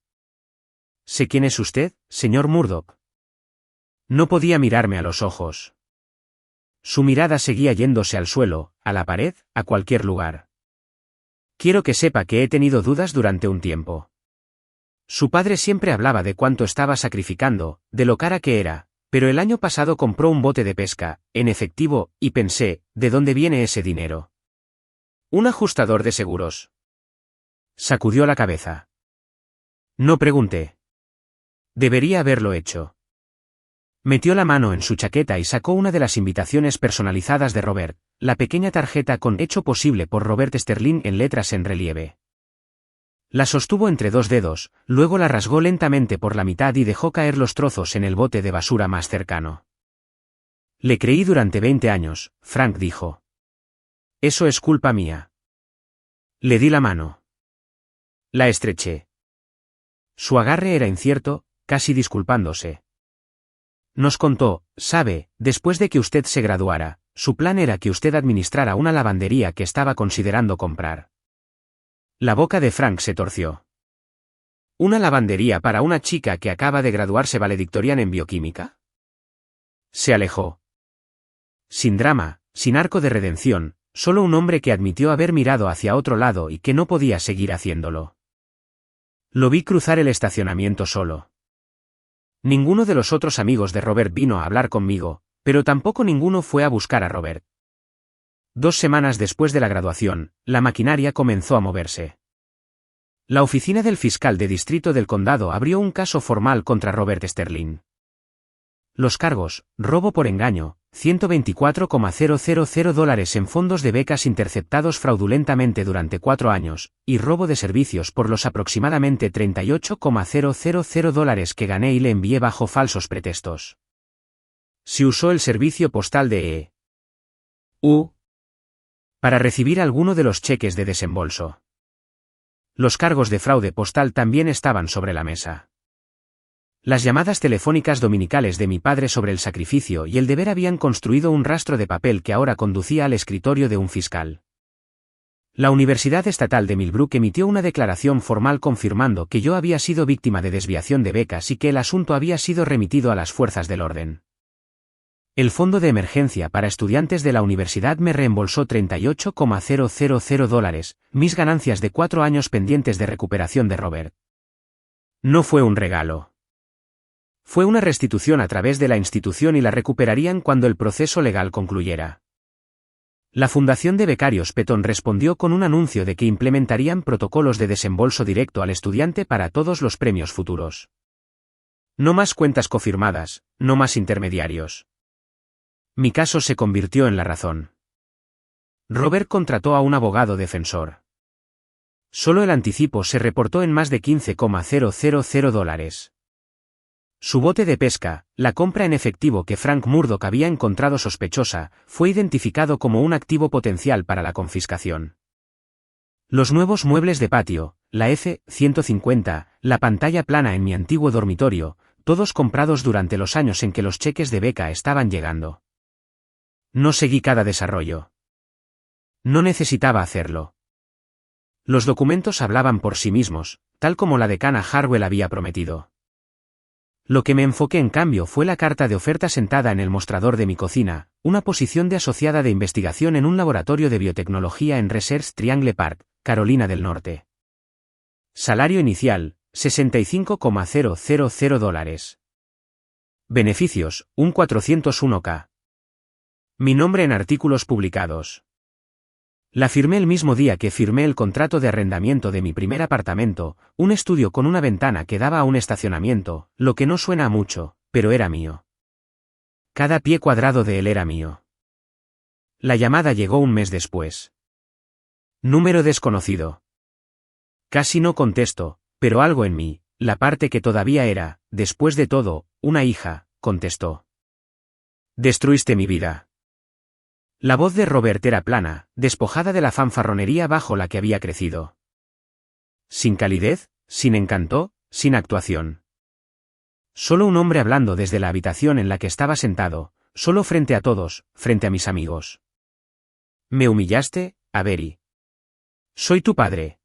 ¿Sé quién es usted, señor Murdoch? No podía mirarme a los ojos. Su mirada seguía yéndose al suelo, a la pared, a cualquier lugar. Quiero que sepa que he tenido dudas durante un tiempo. Su padre siempre hablaba de cuánto estaba sacrificando, de lo cara que era, pero el año pasado compró un bote de pesca, en efectivo, y pensé, ¿de dónde viene ese dinero? Un ajustador de seguros. Sacudió la cabeza. No pregunté. Debería haberlo hecho. Metió la mano en su chaqueta y sacó una de las invitaciones personalizadas de Robert, la pequeña tarjeta con hecho posible por Robert Sterling en letras en relieve. La sostuvo entre 2 dedos, luego la rasgó lentamente por la mitad y dejó caer los trozos en el bote de basura más cercano. Le creí durante 20 años, Frank dijo. Eso es culpa mía. Le di la mano. La estreché. Su agarre era incierto, casi disculpándose. Nos contó, sabe, después de que usted se graduara, su plan era que usted administrara una lavandería que estaba considerando comprar. La boca de Frank se torció. ¿Una lavandería para una chica que acaba de graduarse valedictoriana en bioquímica? Se alejó. Sin drama, sin arco de redención, solo un hombre que admitió haber mirado hacia otro lado y que no podía seguir haciéndolo. Lo vi cruzar el estacionamiento solo. Ninguno de los otros amigos de Robert vino a hablar conmigo, pero tampoco ninguno fue a buscar a Robert. 2 semanas después de la graduación, la maquinaria comenzó a moverse. La oficina del fiscal de distrito del condado abrió un caso formal contra Robert Sterling. Los cargos: robo por engaño, $124,000 en fondos de becas interceptados fraudulentamente durante 4 años, y robo de servicios por los aproximadamente $38,000 que gané y le envié bajo falsos pretextos. Si usó el servicio postal de E.U. para recibir alguno de los cheques de desembolso. Los cargos de fraude postal también estaban sobre la mesa. Las llamadas telefónicas dominicales de mi padre sobre el sacrificio y el deber habían construido un rastro de papel que ahora conducía al escritorio de un fiscal. La Universidad Estatal de Millbrook emitió una declaración formal confirmando que yo había sido víctima de desviación de becas y que el asunto había sido remitido a las fuerzas del orden. El Fondo de Emergencia para Estudiantes de la universidad me reembolsó $38,000, mis ganancias de 4 años pendientes de recuperación de Robert. No fue un regalo. Fue una restitución a través de la institución y la recuperarían cuando el proceso legal concluyera. La Fundación de Becarios Petón respondió con un anuncio de que implementarían protocolos de desembolso directo al estudiante para todos los premios futuros. No más cuentas cofirmadas, no más intermediarios. Mi caso se convirtió en la razón. Robert contrató a un abogado defensor. Solo el anticipo se reportó en más de $15,000. Su bote de pesca, la compra en efectivo que Frank Murdoch había encontrado sospechosa, fue identificado como un activo potencial para la confiscación. Los nuevos muebles de patio, la F-150, la pantalla plana en mi antiguo dormitorio, todos comprados durante los años en que los cheques de beca estaban llegando. No seguí cada desarrollo. No necesitaba hacerlo. Los documentos hablaban por sí mismos, tal como la decana Harwell había prometido. Lo que me enfoqué en cambio fue la carta de oferta sentada en el mostrador de mi cocina, una posición de asociada de investigación en un laboratorio de biotecnología en Research Triangle Park, Carolina del Norte. Salario inicial, $65,000. Beneficios, un 401k. Mi nombre en artículos publicados. La firmé el mismo día que firmé el contrato de arrendamiento de mi primer apartamento, un estudio con una ventana que daba a un estacionamiento, lo que no suena a mucho, pero era mío. Cada pie cuadrado de él era mío. La llamada llegó un mes después. Número desconocido. Casi no contesto, pero algo en mí, la parte que todavía era, después de todo, una hija, contestó. Destruiste mi vida. La voz de Robert era plana, despojada de la fanfarronería bajo la que había crecido. Sin calidez, sin encanto, sin actuación. Solo un hombre hablando desde la habitación en la que estaba sentado, solo frente a todos, frente a mis amigos. Me humillaste, Avery. Soy tu padre.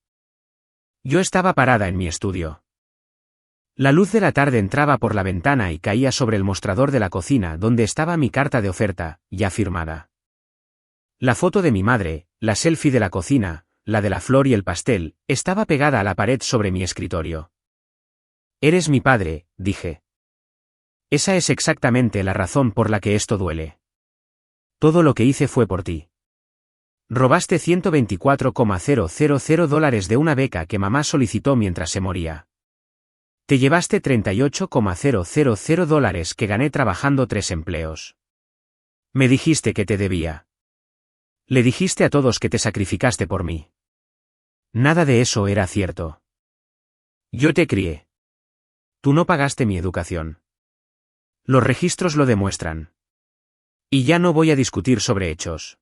Yo estaba parada en mi estudio. La luz de la tarde entraba por la ventana y caía sobre el mostrador de la cocina donde estaba mi carta de oferta, ya firmada. La foto de mi madre, la selfie de la cocina, la de la flor y el pastel, estaba pegada a la pared sobre mi escritorio. Eres mi padre, dije. Esa es exactamente la razón por la que esto duele. Todo lo que hice fue por ti. Robaste $124,000 de una beca que mamá solicitó mientras se moría. Te llevaste $38,000 que gané trabajando 3 empleos. Me dijiste que te debía. Le dijiste a todos que te sacrificaste por mí. Nada de eso era cierto. Yo te crié. Tú no pagaste mi educación. Los registros lo demuestran. Y ya no voy a discutir sobre hechos.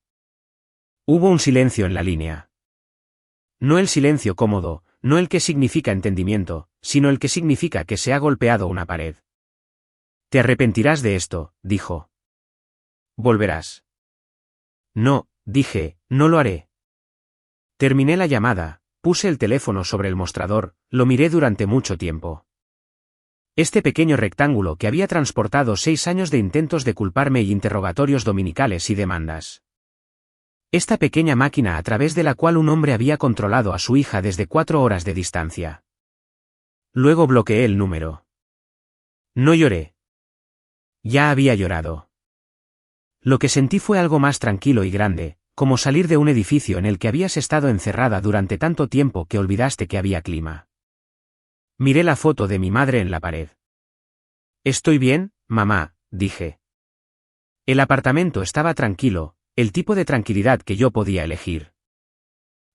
Hubo un silencio en la línea. No el silencio cómodo, no el que significa entendimiento, sino el que significa que se ha golpeado una pared. Te arrepentirás de esto, dijo. Volverás. No, dije, no lo haré. Terminé la llamada, puse el teléfono sobre el mostrador, lo miré durante mucho tiempo. Este pequeño rectángulo que había transportado 6 años de intentos de culparme y interrogatorios dominicales y demandas. Esta pequeña máquina a través de la cual un hombre había controlado a su hija desde 4 horas de distancia. Luego bloqueé el número. No lloré. Ya había llorado. Lo que sentí fue algo más tranquilo y grande, como salir de un edificio en el que habías estado encerrada durante tanto tiempo que olvidaste que había clima. Miré la foto de mi madre en la pared. Estoy bien, mamá, dije. El apartamento estaba tranquilo, el tipo de tranquilidad que yo podía elegir.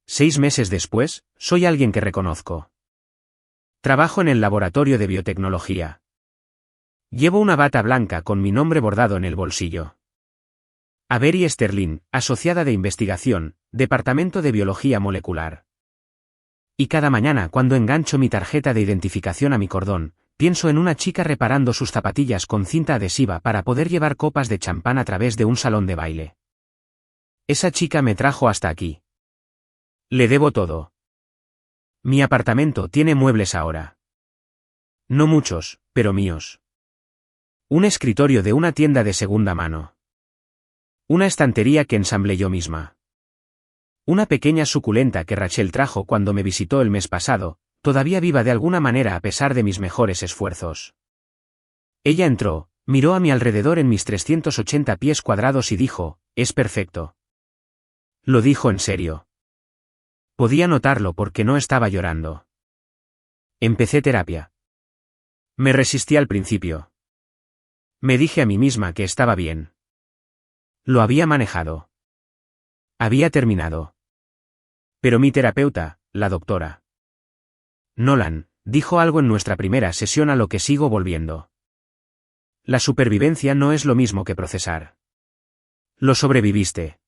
6 meses después, soy alguien que reconozco. Trabajo en el laboratorio de biotecnología. Llevo una bata blanca con mi nombre bordado en el bolsillo. Avery Sterling, asociada de investigación, Departamento de Biología Molecular. Y cada mañana cuando engancho mi tarjeta de identificación a mi cordón, pienso en una chica reparando sus zapatillas con cinta adhesiva para poder llevar copas de champán a través de un salón de baile. Esa chica me trajo hasta aquí. Le debo todo. Mi apartamento tiene muebles ahora. No muchos, pero míos. Un escritorio de una tienda de segunda mano. Una estantería que ensamblé yo misma. Una pequeña suculenta que Rachel trajo cuando me visitó el mes pasado, todavía viva de alguna manera a pesar de mis mejores esfuerzos. Ella entró, miró a mi alrededor en mis 380 pies cuadrados y dijo, es perfecto. Lo dijo en serio. Podía notarlo porque no estaba llorando. Empecé terapia. Me resistí al principio. Me dije a mí misma que estaba bien. Lo había manejado. Había terminado. Pero mi terapeuta, la doctora Nolan, dijo algo en nuestra primera sesión a lo que sigo volviendo. La supervivencia no es lo mismo que procesar. Lo sobreviviste.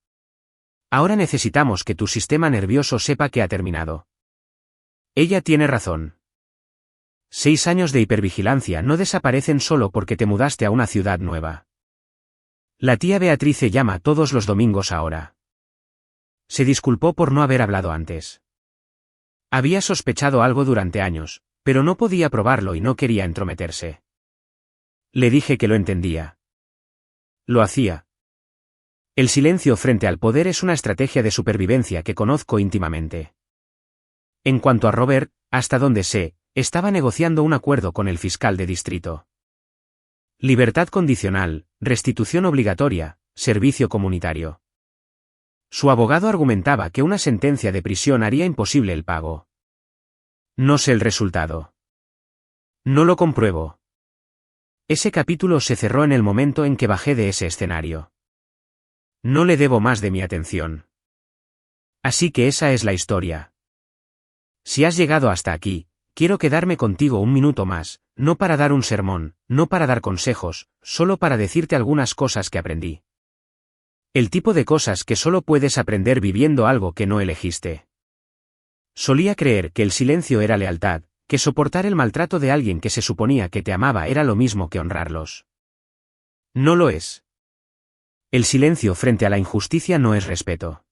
Ahora necesitamos que tu sistema nervioso sepa que ha terminado. Ella tiene razón. 6 años de hipervigilancia no desaparecen solo porque te mudaste a una ciudad nueva. La tía Beatrice llama todos los domingos ahora. Se disculpó por no haber hablado antes. Había sospechado algo durante años, pero no podía probarlo y no quería entrometerse. Le dije que lo entendía. Lo hacía. El silencio frente al poder es una estrategia de supervivencia que conozco íntimamente. En cuanto a Robert, hasta donde sé, estaba negociando un acuerdo con el fiscal de distrito. Libertad condicional, restitución obligatoria, servicio comunitario. Su abogado argumentaba que una sentencia de prisión haría imposible el pago. No sé el resultado. No lo compruebo. Ese capítulo se cerró en el momento en que bajé de ese escenario. No le debo más de mi atención. Así que esa es la historia. Si has llegado hasta aquí, quiero quedarme contigo un minuto más, no para dar un sermón, no para dar consejos, solo para decirte algunas cosas que aprendí. El tipo de cosas que solo puedes aprender viviendo algo que no elegiste. Solía creer que el silencio era lealtad, que soportar el maltrato de alguien que se suponía que te amaba era lo mismo que honrarlos. No lo es. El silencio frente a la injusticia no es respeto.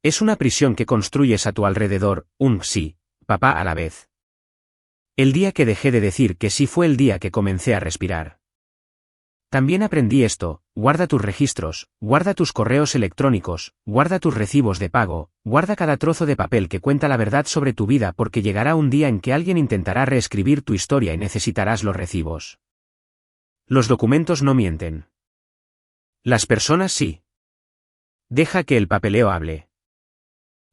Es una prisión que construyes a tu alrededor, un sí, papá a la vez. El día que dejé de decir que sí fue el día que comencé a respirar. También aprendí esto: guarda tus registros, guarda tus correos electrónicos, guarda tus recibos de pago, guarda cada trozo de papel que cuenta la verdad sobre tu vida porque llegará un día en que alguien intentará reescribir tu historia y necesitarás los recibos. Los documentos no mienten. Las personas sí. Deja que el papeleo hable.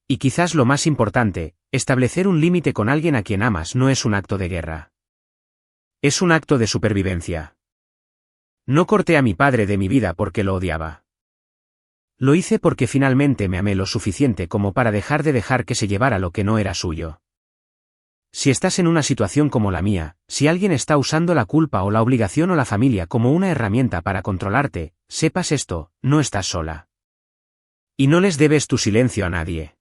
Y quizás lo más importante, establecer un límite con alguien a quien amas no es un acto de guerra. Es un acto de supervivencia. No corté a mi padre de mi vida porque lo odiaba. Lo hice porque finalmente me amé lo suficiente como para dejar de dejar que se llevara lo que no era suyo. Si estás en una situación como la mía, si alguien está usando la culpa o la obligación o la familia como una herramienta para controlarte, sepas esto: no estás sola. Y no les debes tu silencio a nadie.